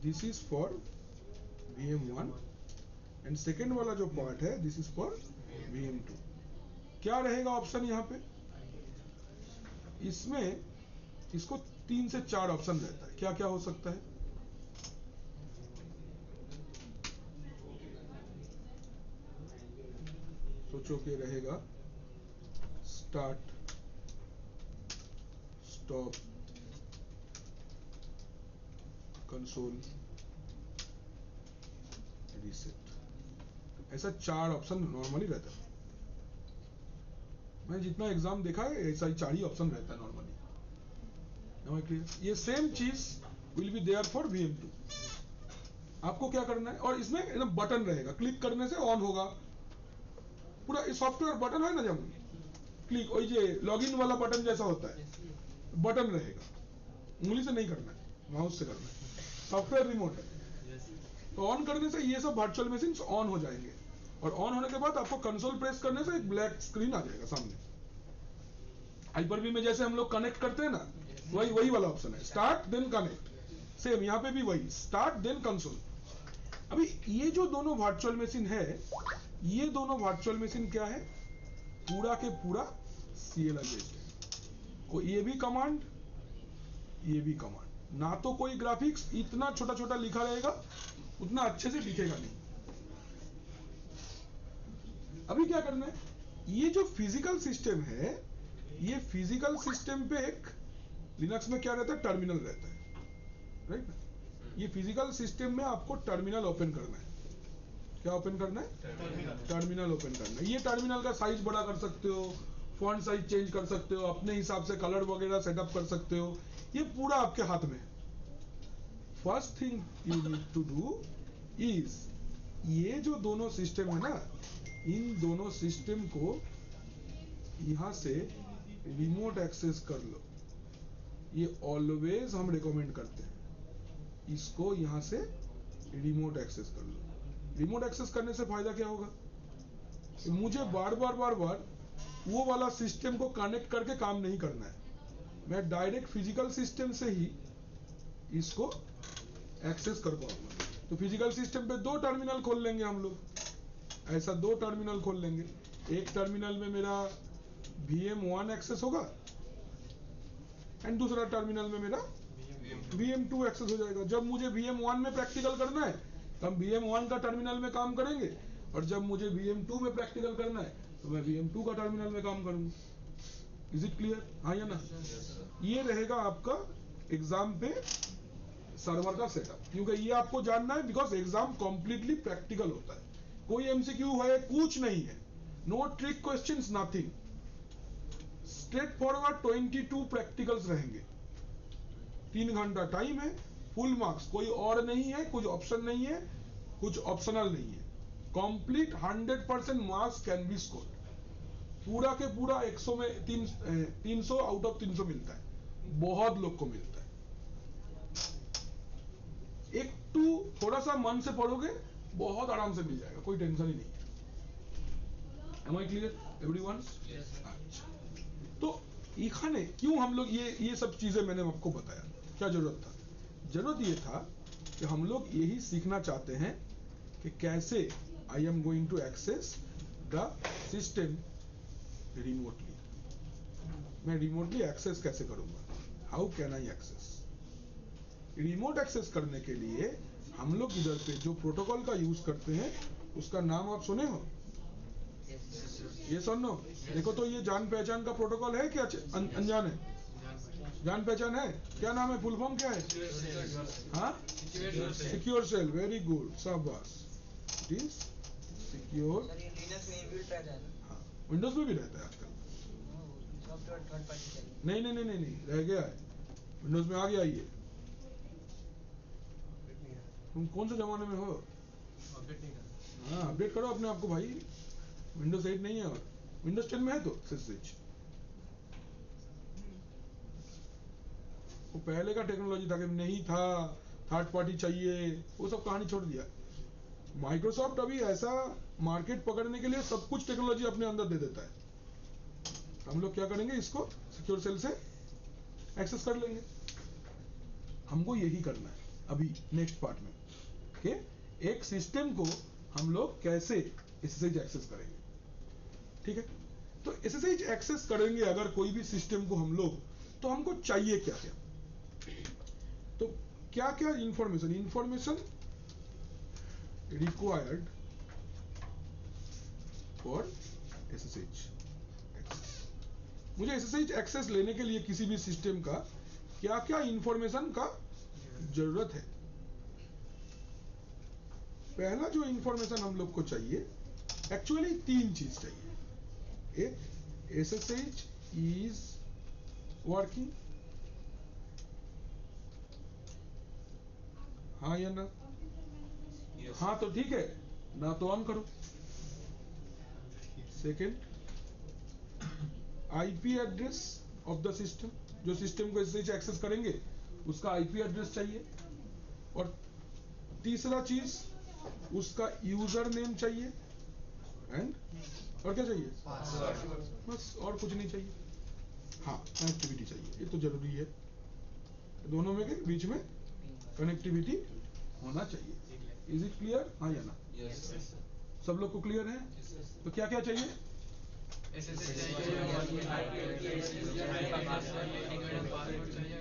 this is for VM1 and second वाला जो पार्ट है दिस इज फॉर VM2 क्या रहेगा ऑप्शन यहां पे इसमें इसको 3 से 4 ऑप्शन रहता है क्या क्या हो सकता है सोचो कि रहेगा स्टार्ट स्टॉप कंसोल रीसेट ऐसा 4 ऑप्शन नॉर्मली रहता है मैंने जितना एग्जाम देखा है ऐसा ही 4 ही ऑप्शन रहता है नॉर्मली ये सेम चीज will be there for VM2 आपको क्या करना है और इसमें एकदम बटन रहेगा क्लिक करने से ऑन होगा पूरा सॉफ्टवेयर बटन है ना जब क्लिक वही जो लॉगिन वाला बटन जैसा होता है बटन रहेगा उंगली से नहीं करना है माउस से करना है सॉफ्टवेयर रिमोट है तो ऑन करने से ये सब वर्चुअल मशीन ऑन हो जाएंगे और ऑन होने के बाद आपको कंसोल प्रेस करने से एक ब्लैक स्क्रीन आ जाएगा सामने हाइपर-वी में जैसे हम लोग कनेक्ट करते हैं ना वही वाला ऑप्शन है स्टार्ट देन कनेक्ट सेम यहाँ पे भी वही स्टार्ट देन कंसोल अभी ये जो दोनों वर्चुअल मशीन है ये दोनों वर्चुअल मशीन क्या है पूरा के पूरा CLI बेस्ड है ये भी कमांड ये भी कमांड ना तो कोई ग्राफिक्स इतना छोटा छोटा लिखा रहेगा उतना अच्छे से दिखेगा नहीं अभी क्या करना है ये जो फिजिकल सिस्टम है ये फिजिकल सिस्टम पे एक लिनक्स में क्या रहता है टर्मिनल रहता है राइट ना ये फिजिकल सिस्टम में आपको टर्मिनल ओपन करना है क्या ओपन करना है टर्मिनल ओपन करना है ये टर्मिनल का साइज बड़ा कर सकते हो फॉन्ट साइज चेंज कर सकते हो अपने हिसाब से कलर वगैरह सेटअप कर सकते हो ये पूरा आपके हाथ में है first thing you need to do is ये जो दोनों सिस्टम है ना इन दोनों सिस्टम को यहां से रिमोट एक्सेस कर लो ये ऑलवेज हम रिकमेंड करते हैं इसको यहां से रिमोट एक्सेस कर लो रिमोट एक्सेस करने से फायदा क्या होगा मुझे बार बार वो वाला सिस्टम को कनेक्ट करके काम नहीं करना है मैं डायरेक्ट फिजिकल सिस्टम से ही इसको एक्सेस कर पाऊंगा तो फिजिकल सिस्टम पे 2 टर्मिनल खोल लेंगे हम लोग ऐसा 2 टर्मिनल खोल लेंगे एक टर्मिनल में मेरा VM1 एक्सेस होगा एंड दूसरा टर्मिनल में मेरा VM2 एक्सेस हो जाएगा जब मुझे VM1 में प्रैक्टिकल करना है तो हम VM1 का टर्मिनल में काम करेंगे और जब मुझे VM2 में प्रैक्टिकल करना है तो मैं VM2 का टर्मिनल में काम करूंगा इज इट क्लियर? हाँ या ना? ये रहेगा आपका एग्जाम पे सर्वर का सेटअप, क्योंकि ये आपको जानना है बिकॉज एग्जाम कंप्लीटली प्रैक्टिकल होता है। कोई एमसीक्यू है कुछ नहीं है, no trick questions, nothing, straight forward 22 practicals रहेंगे। 3 घंटा टाइम है, फुल मार्क्स, कोई और नहीं है, कुछ ऑप्शन नहीं है, कुछ ऑप्शनल नहीं है, complete 100% marks can be scored. पूरा के पूरा 100 में 300 आउट ऑफ 300 मिलता है, बहुत लोग को मिलता है। एक टू थोड़ा सा मन से पढ़ोगे बहुत आराम से मिल जाएगा, कोई टेंशन ही नहीं है। Am I clear everyone? अच्छा, तो इखाने क्यों हम लोग ये सब चीजें मैंने आपको बताया, क्या जरूरत था? जरूरत ये था कि हम लोग यही सीखना चाहते हैं कि कैसे I am going to access the system remotely. मैं रिमोटली एक्सेस कैसे करूंगा? How can I access? Remote access करने के लिए हम लोग इधर पे जो प्रोटोकॉल का यूज करते हैं उसका नाम आप सुने हो? ये सुनो, देखो तो ये जान पहचान का प्रोटोकॉल है क्या अनजान है? जान पहचान है, क्या नाम है, फुल फॉर्म क्या है? हाँ, सिक्योर सेल, वेरी गुड, शाबाश। It is secure. हाँ, विंडोज में भी रहता है आजकल। नहीं, रह गया है, विंडोज में आ गया ये। तुम कौन से जमाने में हो? हाँ, अपडेट करो अपने आप को भाई, विंडोज 8 नहीं है और विंडोज 10 में है तो SSH। वो पहले का टेक्नोलॉजी था कि नहीं था, थर्ड पार्टी चाहिए, वो सब कहानी छोड़ दिया। माइक्रोसॉफ्ट अभी ऐसा मार्केट पकड़ने के लिए सब कुछ टेक्नोलॉजी अपने अंदर दे देता है। हम लोग क्या करेंगे, इसको सिक्योर सेल से एक्सेस कर लेंगे। हमको यही करना है अभी नेक्स्ट पार्ट में, कि एक सिस्टम को हम लोग कैसे SSH एक्सेस करेंगे। ठीक है, तो SSH एक्सेस करेंगे अगर कोई भी सिस्टम को हम लोग, तो हमको चाहिए क्या क्या? तो क्या क्या information required for SSH access. मुझे SSH एक्सेस लेने के लिए किसी भी सिस्टम का क्या क्या इंफॉर्मेशन का जरूरत है? पहला जो इंफॉर्मेशन हम लोग को चाहिए, एक्चुअली 3 चीज चाहिए। एक, SSH इज वर्किंग, हाँ या ना? हाँ तो ठीक है ना, तो ऑन करो। Second, IP address of the system, जो सिस्टम को SSH एक्सेस करेंगे उसका IP एड्रेस चाहिए। और तीसरा चीज, उसका यूजर नेम चाहिए, एंड और क्या चाहिए? बस, और कुछ नहीं चाहिए। हाँ, कनेक्टिविटी चाहिए, ये तो जरूरी है, दोनों में के बीच में कनेक्टिविटी होना चाहिए। Is it clear? हाँ या ना? सब लोग को क्लियर है? तो क्या क्या चाहिए?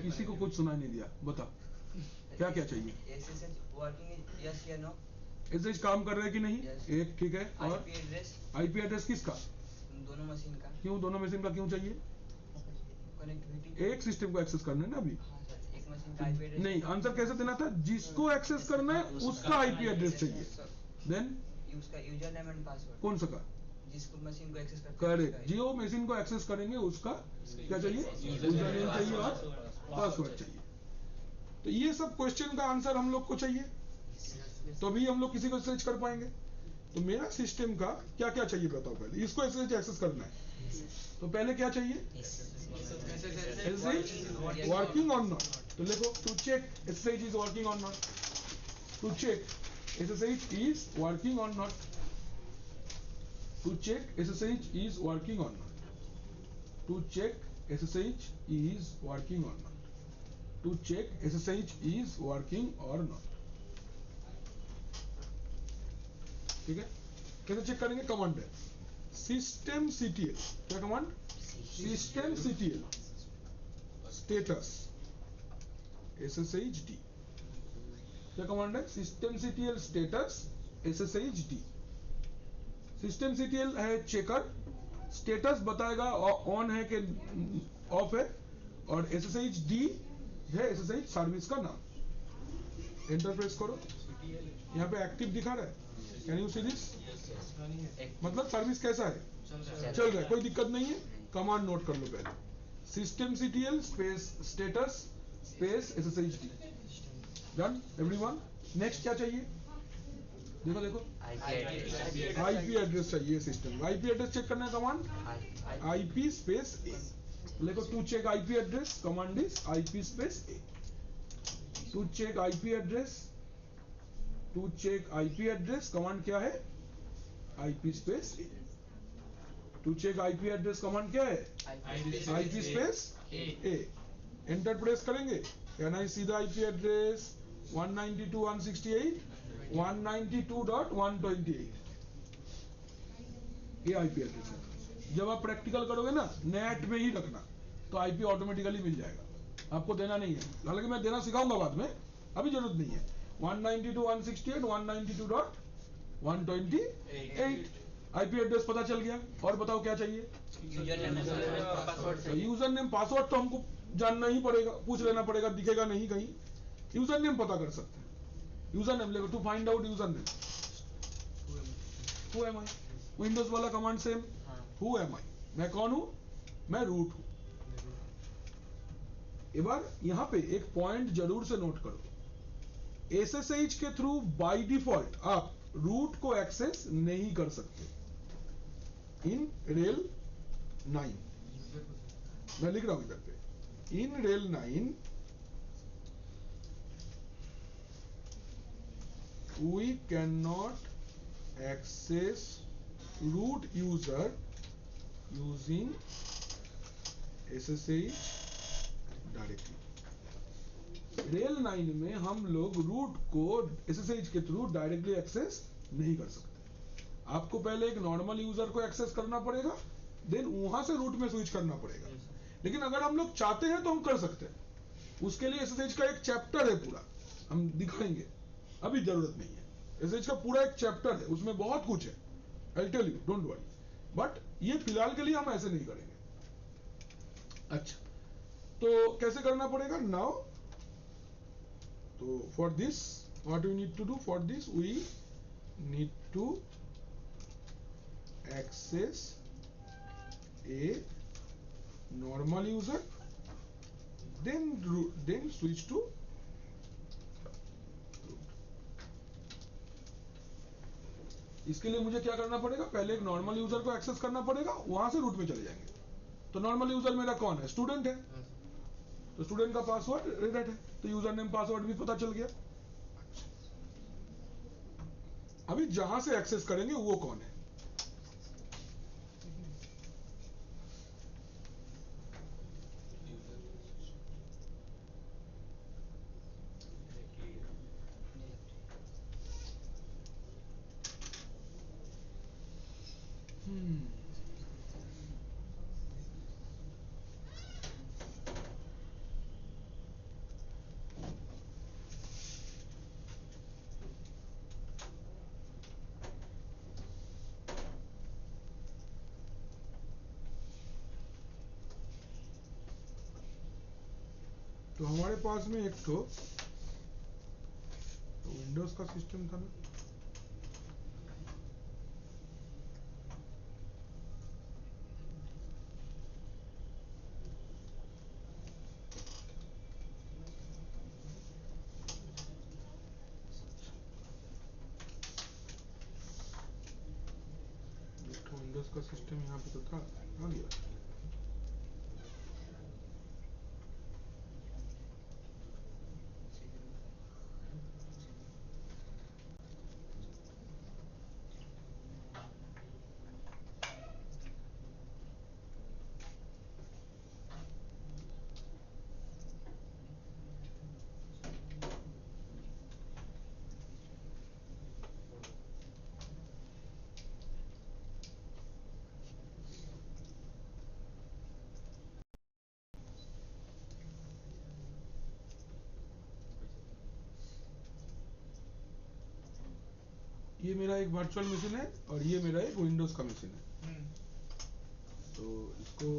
किसी को कुछ सुनाई नहीं दिया, बता क्या क्या चाहिए? SSH काम कर रहा है कि नहीं? एक, ठीक है, और IP एड्रेस किसका? दोनों मशीन का। क्यों दोनों मशीन का क्यों चाहिए? कनेक्टिविटी, एक सिस्टम को एक्सेस करना है ना अभी। एक मशीन का IP एड्रेस नहीं, आंसर कैसे देना था? जिसको एक्सेस करना है उसका IP एड्रेस चाहिए। देन उसका यूजर नेम एंड पासवर्ड। कौन सा का? जिसको मशीन को एक्सेस करना है। करेक्ट, जो मशीन को एक्सेस करेंगे उसका क्या चाहिए? यूजर नेम चाहिए और पासवर्ड चाहिए। तो ये सब क्वेश्चन का आंसर हम लोग को चाहिए, तो अभी हम लोग किसी को सर्च कर पाएंगे। तो मेरा सिस्टम का क्या क्या चाहिए बताओ पहले। इसको SSH एक्सेस करना है तो पहले क्या चाहिए? SSH working or not. तो देखो, to check SSH is working or not, to check SSH is working or not, to check SSH is working or not, to check SSH is working or not, to check SSH is working or not. ठीक है, कैसे चेक करेंगे? कमांड है systemctl। क्या कमांड? systemctl status SSHD। क्या कमांड है? systemctl status SSHD। systemctl है चेकर, स्टेटस बताएगा ऑन है कि ऑफ है, और SSH D है SSH सर्विस का नाम। एंटर प्रेस करो, यहाँ पे एक्टिव दिखा रहा है, कैन यू सी दिस? मतलब सर्विस कैसा है, चल रहा है, कोई दिक्कत नहीं है। कमांड नोट कर लो पहले, systemctl space status space SSH D। Done everyone. Next क्या चाहिए, देखो देखो, IP एड्रेस चाहिए सिस्टम। IP एड्रेस चेक करना है, कमांड IP स्पेस A। देखो to check IP address, command is IP space A। To check IP address, to check IP address command क्या है, IP space A। To check IP address command क्या है, IP space A। Enter press करेंगे, can I see the IP address 192.168 192.128, ये IP एड्रेस है। जब आप प्रैक्टिकल करोगे ना, नेट में ही रखना, तो IP ऑटोमेटिकली मिल जाएगा, आपको देना नहीं है। हालांकि मैं देना सिखाऊंगा बाद में, अभी जरूरत नहीं है। 192.168 192.128 IP एड्रेस पता चल गया। और बताओ क्या चाहिए, यूजर नेम पासवर्ड तो हमको जानना ही पड़ेगा, पूछ लेना पड़ेगा, दिखेगा नहीं कहीं। यूजर नेम पता कर सकते हैं, यूजर नेम लेकर to find out user name, who am I. Windows वाला command same, who am I, मैं कौन हूं, मैं रूट हूं। एक बार यहां पे एक पॉइंट जरूर से नोट करो, SSH के थ्रू बाय डिफॉल्ट आप रूट को एक्सेस नहीं कर सकते इन रेल 9। मैं लिख रहा हूं इधर पे, इन रेल 9 we cannot access root user using SSH directly। रेल 9 में हम लोग रूट को SSH के थ्रू डायरेक्टली एक्सेस नहीं कर सकते। आपको पहले एक नॉर्मल यूजर को एक्सेस करना पड़ेगा, देन वहां से रूट में स्विच करना पड़ेगा। लेकिन अगर हम लोग चाहते हैं तो हम कर सकते हैं, उसके लिए SSH का एक चैप्टर है पूरा, हम दिखाएंगे, अभी जरूरत नहीं है। SSH का पूरा एक चैप्टर है, उसमें बहुत कुछ है, I tell you, don't worry. But ये फिलहाल के लिए हम ऐसे नहीं करेंगे। अच्छा, तो कैसे करना पड़ेगा नाउ, तो for this what we need to do, for this we need to access a normal user, then switch to इसके लिए मुझे क्या करना पड़ेगा, पहले एक नॉर्मल यूजर को एक्सेस करना पड़ेगा, वहां से रूट में चले जाएंगे। तो नॉर्मल यूजर मेरा कौन है, स्टूडेंट है, तो स्टूडेंट का पासवर्ड रिसेट है, तो यूजर नेम पासवर्ड भी पता चल गया। अभी जहां से एक्सेस करेंगे वो कौन है, तो हमारे पास में एक तो विंडोज का सिस्टम था ना, विंडोज का सिस्टम यहाँ पे तो था, आ गया। ये मेरा एक वर्चुअल मशीन है और ये मेरा एक विंडोज का मशीन है। तो इसको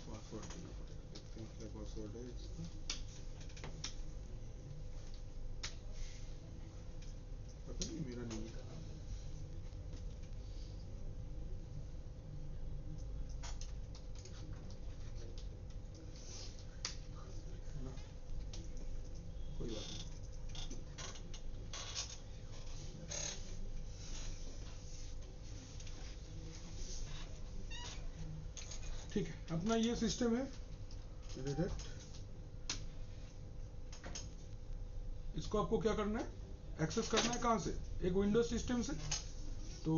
पासवर्ड देना पड़ेगा, देखते हैं क्या पासवर्ड है इसका। पता नहीं, मेरा नहीं है। ना, कोई बात नहीं। ठीक है, अपना ये सिस्टम है रेड हैट। इसको आपको क्या करना है, एक्सेस करना है कहाँ से, एक विंडोज सिस्टम से। तो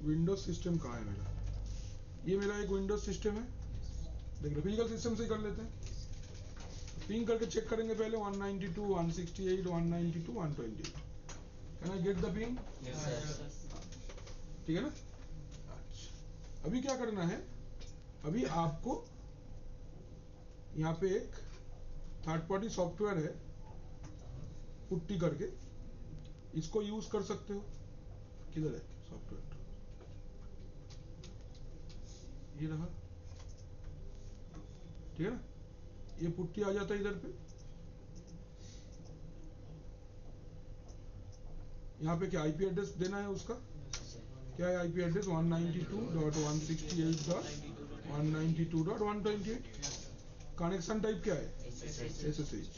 विंडोज सिस्टम कहाँ है मेरा, ये मेरा एक विंडोज सिस्टम है। देख लो, फिजिकल सिस्टम से ही कर लेते हैं। पिंग करके चेक करेंगे पहले 192 168 192 128। Can I get the ping? ठीक है ना। अच्छा, अभी क्या करना है, अभी आपको यहाँ पे एक थर्ड पार्टी सॉफ्टवेयर है पुट्टी करके, इसको यूज कर सकते हो। किधर है सॉफ्टवेयर, ये रहा, ठीक है ना। ये पुट्टी आ जाता है इधर पे, यहाँ पे क्या आईपी एड्रेस देना है उसका, क्या है आईपी एड्रेस 192.168.192.128। कनेक्शन टाइप क्या है, SSH।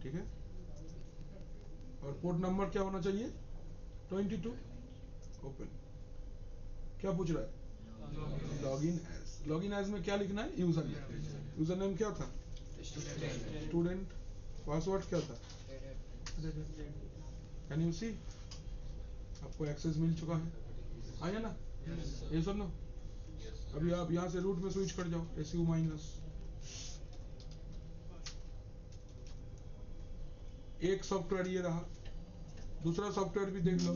ठीक है, और पोर्ट नंबर क्या होना चाहिए, 22। ओपन, क्या पूछ रहा है, लॉगिन एज में क्या लिखना है, यूजर नेम। यूजर नेम क्या था, स्टूडेंट। पासवर्ड क्या था, कैन यू सी, आपको एक्सेस मिल चुका है, आया ना। ये सुनो, अभी आप यहाँ से रूट में स्विच कर जाओ, SU-। एक सॉफ्टवेयर ये रहा, दूसरा सॉफ्टवेयर भी देख लो।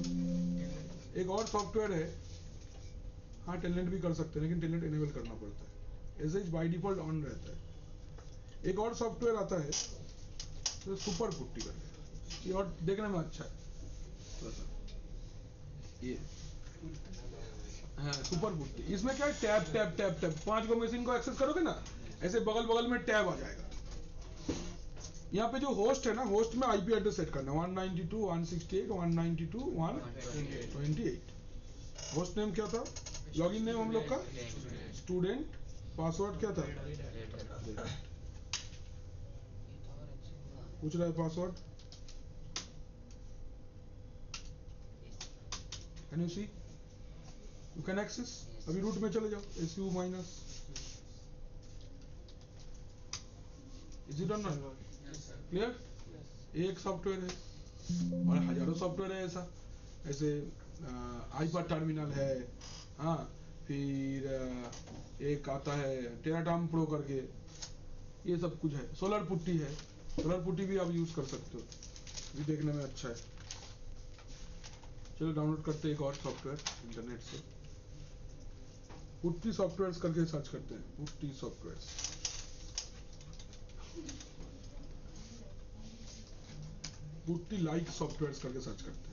एक और सॉफ्टवेयर है, हाँ टेलनेट भी कर सकते हैं, लेकिन टेलनेट इनेबल करना पड़ता है, SSH बाय डिफॉल्ट ऑन रहता है। एक और सॉफ्टवेयर आता है तो सुपर पुट्टी करके, ये और देखने में अच्छा है थोड़ा सा, ये हाँ सुपर पुट्टी। इसमें क्या है, टैब टैब टैब टैब, 5 को मशीन को एक्सेस करोगे ना, ऐसे बगल बगल में टैब आ जाएगा। यहाँ पे जो होस्ट है ना, होस्ट में आईपी एड्रेस सेट करना, 192.168.192.128। होस्ट नेम क्या था, लॉगिन नेम हम लोग का स्टूडेंट, पासवर्ड क्या था, पूछ रहा है password, can you see, you can access. अभी रूट में चले जाओ, SU-। Is it not clear. एक सॉफ्टवेयर है और हजारों सॉफ्टवेयर है ऐसा, ऐसे आईपा टर्मिनल है, हाँ फिर एक आता है टेराटाम प्रो करके, ये सब कुछ है। सोलर पुट्टी है, सोलर पुट्टी भी आप यूज कर सकते हो, ये देखने में अच्छा है। चलो डाउनलोड करते हैं एक और सॉफ्टवेयर इंटरनेट से, पुट्टी सॉफ्टवेयर करके सर्च करते हैं, putty software, putty like software करके सर्च करते हैं।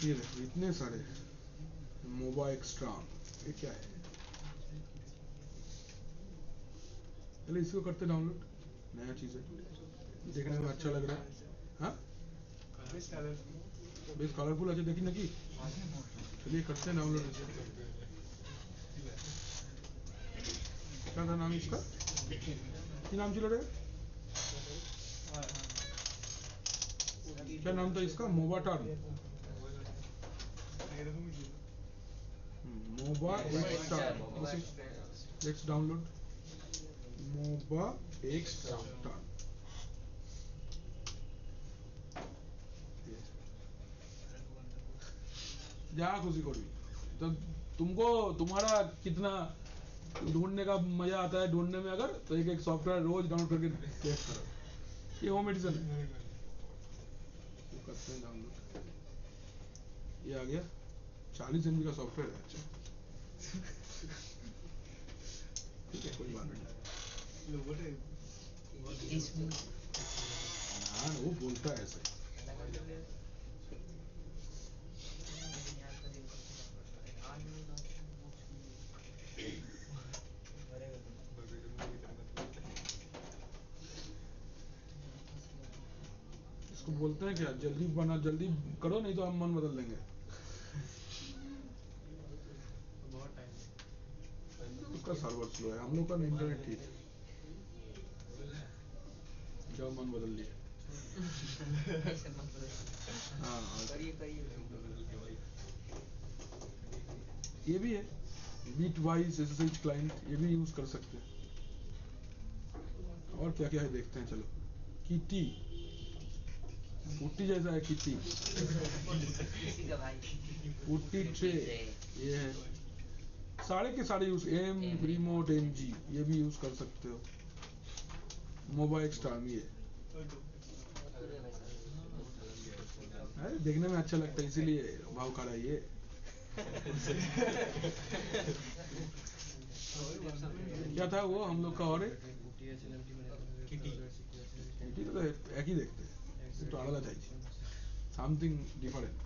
ये देखो इतने सारे, मोबा एक्स्ट्रा, ये क्या है, चलिए इसको करते डाउनलोड, नया चीज है, देखने में अच्छा लग रहा है। हाँ बेस कलरफुल अच्छा देखी ना कि, चलिए करते हैं डाउनलोड इसे। क्या था नाम इसका, क्या नाम चल रहा है, क्या नाम था इसका, MobaXterm, MobaXterm. Let's download MobaXterm. जा खुशी को भी, तो तुमको तुम्हारा कितना ढूंढने का मजा आता है, ढूंढने में अगर तो एक एक सॉफ्टवेयर रोज डाउनलोड करके टेस्ट करो, ये होम मेडिसिन है। तो करते हैं डाउनलोड, ये आ गया, 40 MB का सॉफ्टवेयर है। अच्छा ठीक है, कोई बात नहीं। हाँ वो बोलता है ऐसे। इसको बोलते हैं क्या, जल्दी बना, जल्दी करो नहीं तो हम मन बदल देंगे। उसका सर्वर स्लो है, हम लोग का इंटरनेट ठीक है। जब मन बदल लिया। हाँ ये भी है बिटवाइज SSH क्लाइंट, ये भी यूज कर सकते हैं। और क्या क्या है देखते हैं चलो। किटी, पुट्टी जैसा है किटी। पुट्टी ट्रे ये है, सारे के सारे यूज, एम रिमोट MG ये भी यूज कर सकते हो। मोबाइल स्टार ये अरे देखने में अच्छा लगता है इसीलिए भाव खड़ा है ये। क्या था वो हम लोग का, और किटी तो एक ही देखते हैं, तो आलादा चाहिए समथिंग डिफरेंट।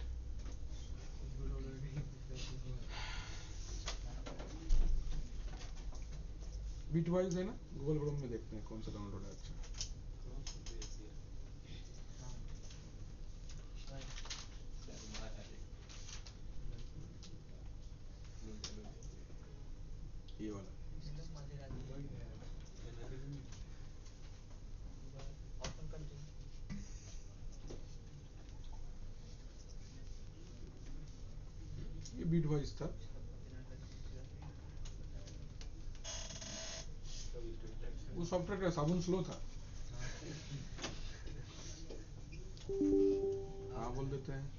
बिटवाइज है ना, गूगल क्रोम में देखते हैं कौन सा डाउनलोड है अच्छा। ये वाला ये बिटवाइज था। वो सॉफ्टवेयर का साबुन स्लो था। हाँ बोल देते हैं।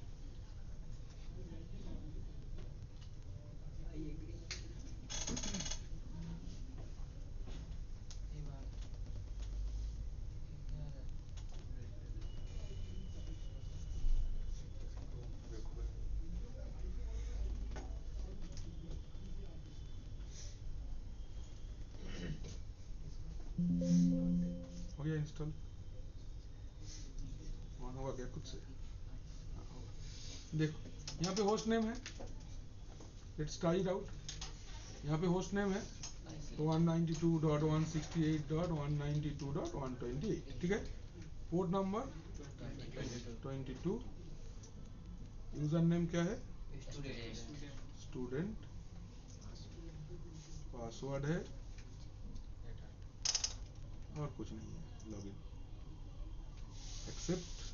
हो गया इंस्टॉल, ऑन होगा क्या खुद से। देखो यहाँ पे होस्ट नेम है, लेट्स ट्राई इट आउट। यहाँ पे होस्ट नेम है 192.168.192.128, ठीक है। पोर्ट नंबर 22, यूजर नेम क्या है स्टूडेंट, पासवर्ड है और कुछ नहीं है, लॉगिन एक्सेप्ट।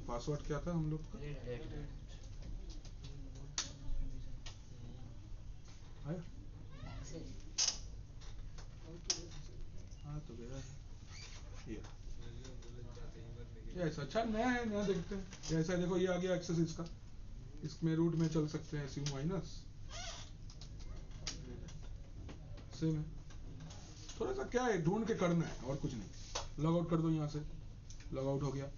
पासवर्ड क्या था हम लोग का, आया हाँ तो गया है ये ऐसा। अच्छा नया है, नया देखते हैं कैसा है। देखो ये आ गया एक्सेस इसका, इसमें रूट में चल सकते हैं SU माइनस, सेम है। थोड़ा सा क्या है ढूंढ के करना है और कुछ नहीं। लॉग आउट कर दो, यहाँ से लॉग आउट हो गया,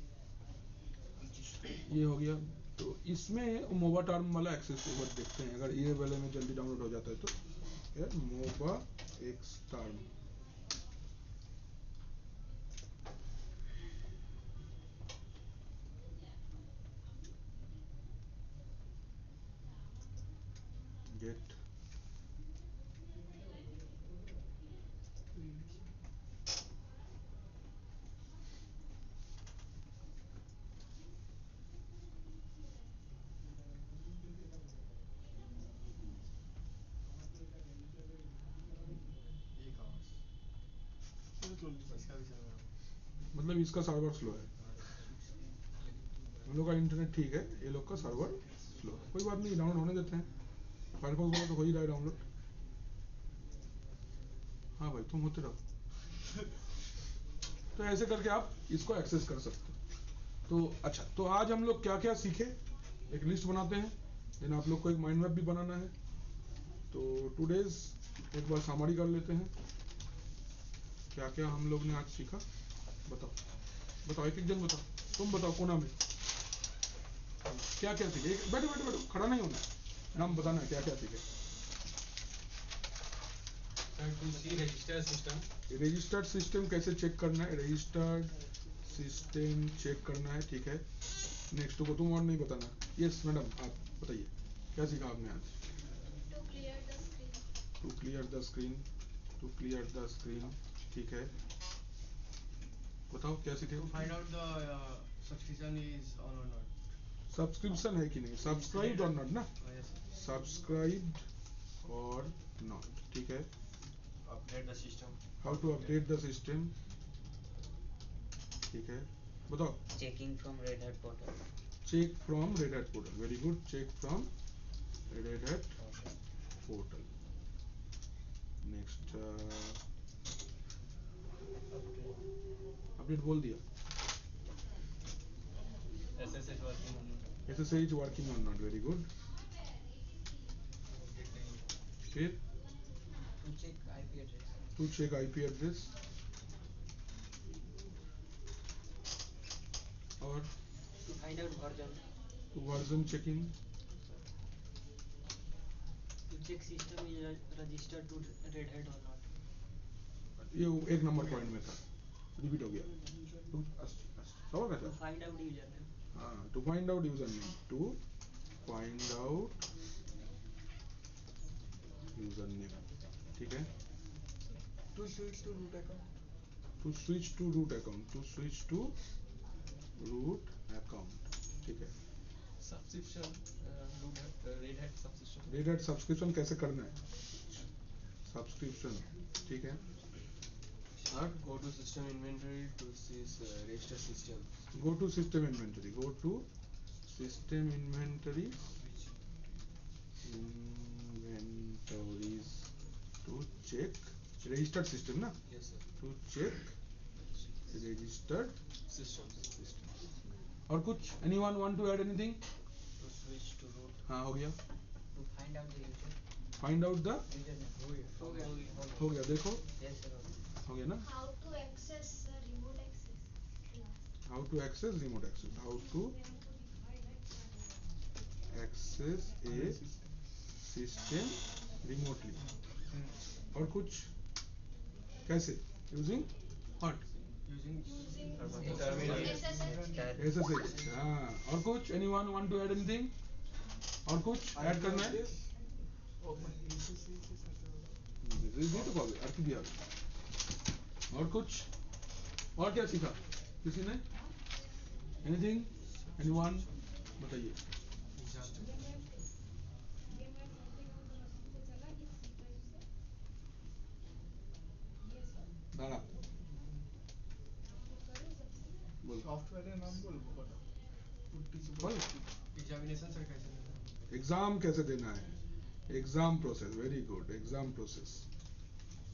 ये हो गया। तो इसमें मोबा टर्म वाला एक्सेस एक बार देखते हैं, अगर ये वाले में जल्दी डाउनलोड हो जाता है तो। यार मोबा एक्स टर्म गेट, मतलब इसका सर्वर स्लो है। हम लोग का इंटरनेट ठीक है, ये लोग का सर्वर स्लो है। कोई बात नहीं, डाउनलोड होने देते हैं। फायरफॉक्स वाला तो हो ही रहा है डाउनलोड। हाँ भाई तुम होते रहो। तो ऐसे करके आप इसको एक्सेस कर सकते हो। तो अच्छा, तो आज हम लोग क्या क्या सीखे, एक लिस्ट बनाते हैं, देन आप लोग को एक माइंड मैप भी बनाना है। तो टुडेज एक बार समरी कर लेते हैं, क्या क्या हम लोग ने आज सीखा। बताओ बताओ, एक एक जन बताओ। तुम बताओ कोना में क्या क्या सीखे। बैठो बैठो बैठो, खड़ा नहीं होना है, नाम बताना है क्या क्या सीखे। to see register system. Registered system कैसे चेक करना है? रजिस्टर्ड सिस्टम चेक करना है, ठीक है। नेक्स्ट को तुम और नहीं बताना। यस मैडम, आप बताइए क्या सीखा आपने आज? To clear the screen, to clear the screen, ठीक है। बताओ क्या सीखे? To find out the subscription is on or not. Subscription है कि नहीं, सब्सक्राइब और नॉट ना, Yes, sir. Subscribe or not, ठीक है। Update the system. How to update the system, ठीक है। बताओ। Checking from Red Hat portal. Check from red hat portal, very good. Check from red hat portal. Next update बोल दिया। SSH working on not. SSH working on not, very good. फिर To check IP address. To check IP address, और To find out version. Version checking, To check system is registered to Red Hat or not. ये एक नंबर पॉइंट में था, रिपीट हो गया। समझ गया To था? find out username. हाँ, to find out user name, to find out user name, ठीक है। To switch to root account. To switch to root account, to switch to root account, ठीक है। Subscription. Red Hat subscription. Red hat subscription कैसे करना है? सब्सक्रिप्शन, ठीक है। और Go to system inventory to see register system. Go to system inventory, go to system inventory, inventories to check registered system ना, Yes, sir. To check registered System. System. और कुछ? Anyone want to add anything? To switch to root. हाँ, हो गया। To find out the user. Find out the, Username. हो गया. हो गया, देखो Yes sir. हो गया ना। How to access remote access class. How to access remote access, how to access a system remotely. और कुछ? कैसे? Using what? Using Using terminal. SSH. SSH, हाँ। और कुछ? Anyone want to add anything? और कुछ ऐड करना है? Open SSH is नहीं तो कहोगे, अर्थ दिया। और कुछ? और क्या सीखा किसी ने? एनीथिंग? एनीवन? बताइए। दाड़ा बोल, सॉफ्टवेयर का नाम बोल बता। बोल। Examination sir कैसे लेना है? एग्जाम कैसे देना है? Exam process, very good, exam process.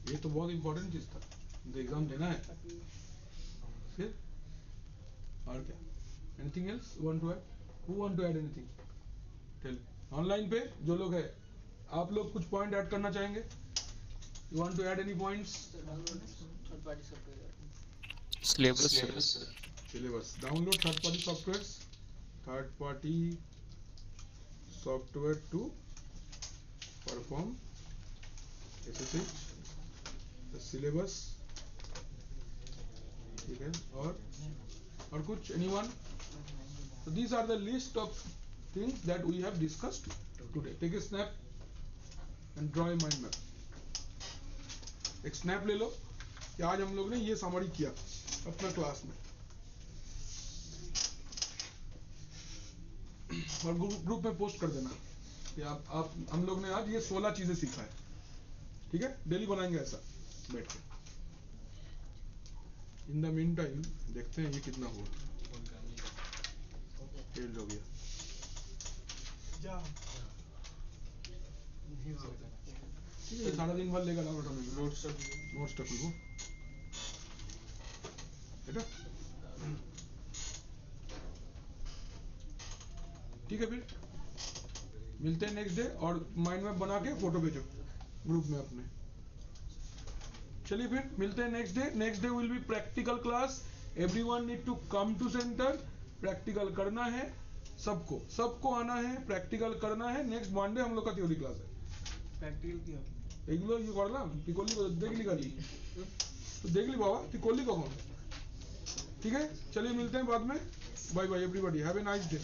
ये तो बहुत इंपॉर्टेंट चीज था, तो एग्जाम देना है। फिर और क्या? Anything else want to add? Who want to add anything? Tell. Online पे जो लोग है, आप लोग कुछ पॉइंट ऐड करना चाहेंगे? You want to add any points? Third party software. Syllabus. Syllabus, download third party software, third party software to perform SSH, the syllabus, ठीक है। और कुछ? Anyone? So these are the list of things that we have discussed today. Take a snap and draw a mind map. एक स्नैप ले लो कि आज हम लोग ने ये समरी किया अपना क्लास में, और ग्रुप में पोस्ट कर देना कि आप हम लोग ने आज ये 16 चीजें सीखा है, ठीक है। डेली बनाएंगे ऐसा बैठ के। इन द मीन टाइम देखते हैं ये कितना हुआ। फेल हो गया। जा नहीं होगा। ठीक है, सारा दिन भर लेगा डाउनलोड होने में। Notes तक. नोट्स तक वो बेटा, ठीक है। फिर मिलते हैं नेक्स्ट डे, और माइंड मैप बना के फोटो भेजो ग्रुप में अपने। चलिए फिर मिलते हैं next day. Next day will be practical class. Everyone need to come to center. Practical करना है सबको आना है, प्रैक्टिकल करना है। नेक्स्ट मंडे हम लोग का थ्योरी क्लास है। प्रैक्टिकल किया এইগুলো ইয়ে করলাম, তুই করলি দেখলি खाली तो देख ली बाबा, तू कोहली कौन? ठीक है, चलिए मिलते हैं बाद में। Bye bye everybody, have a nice day.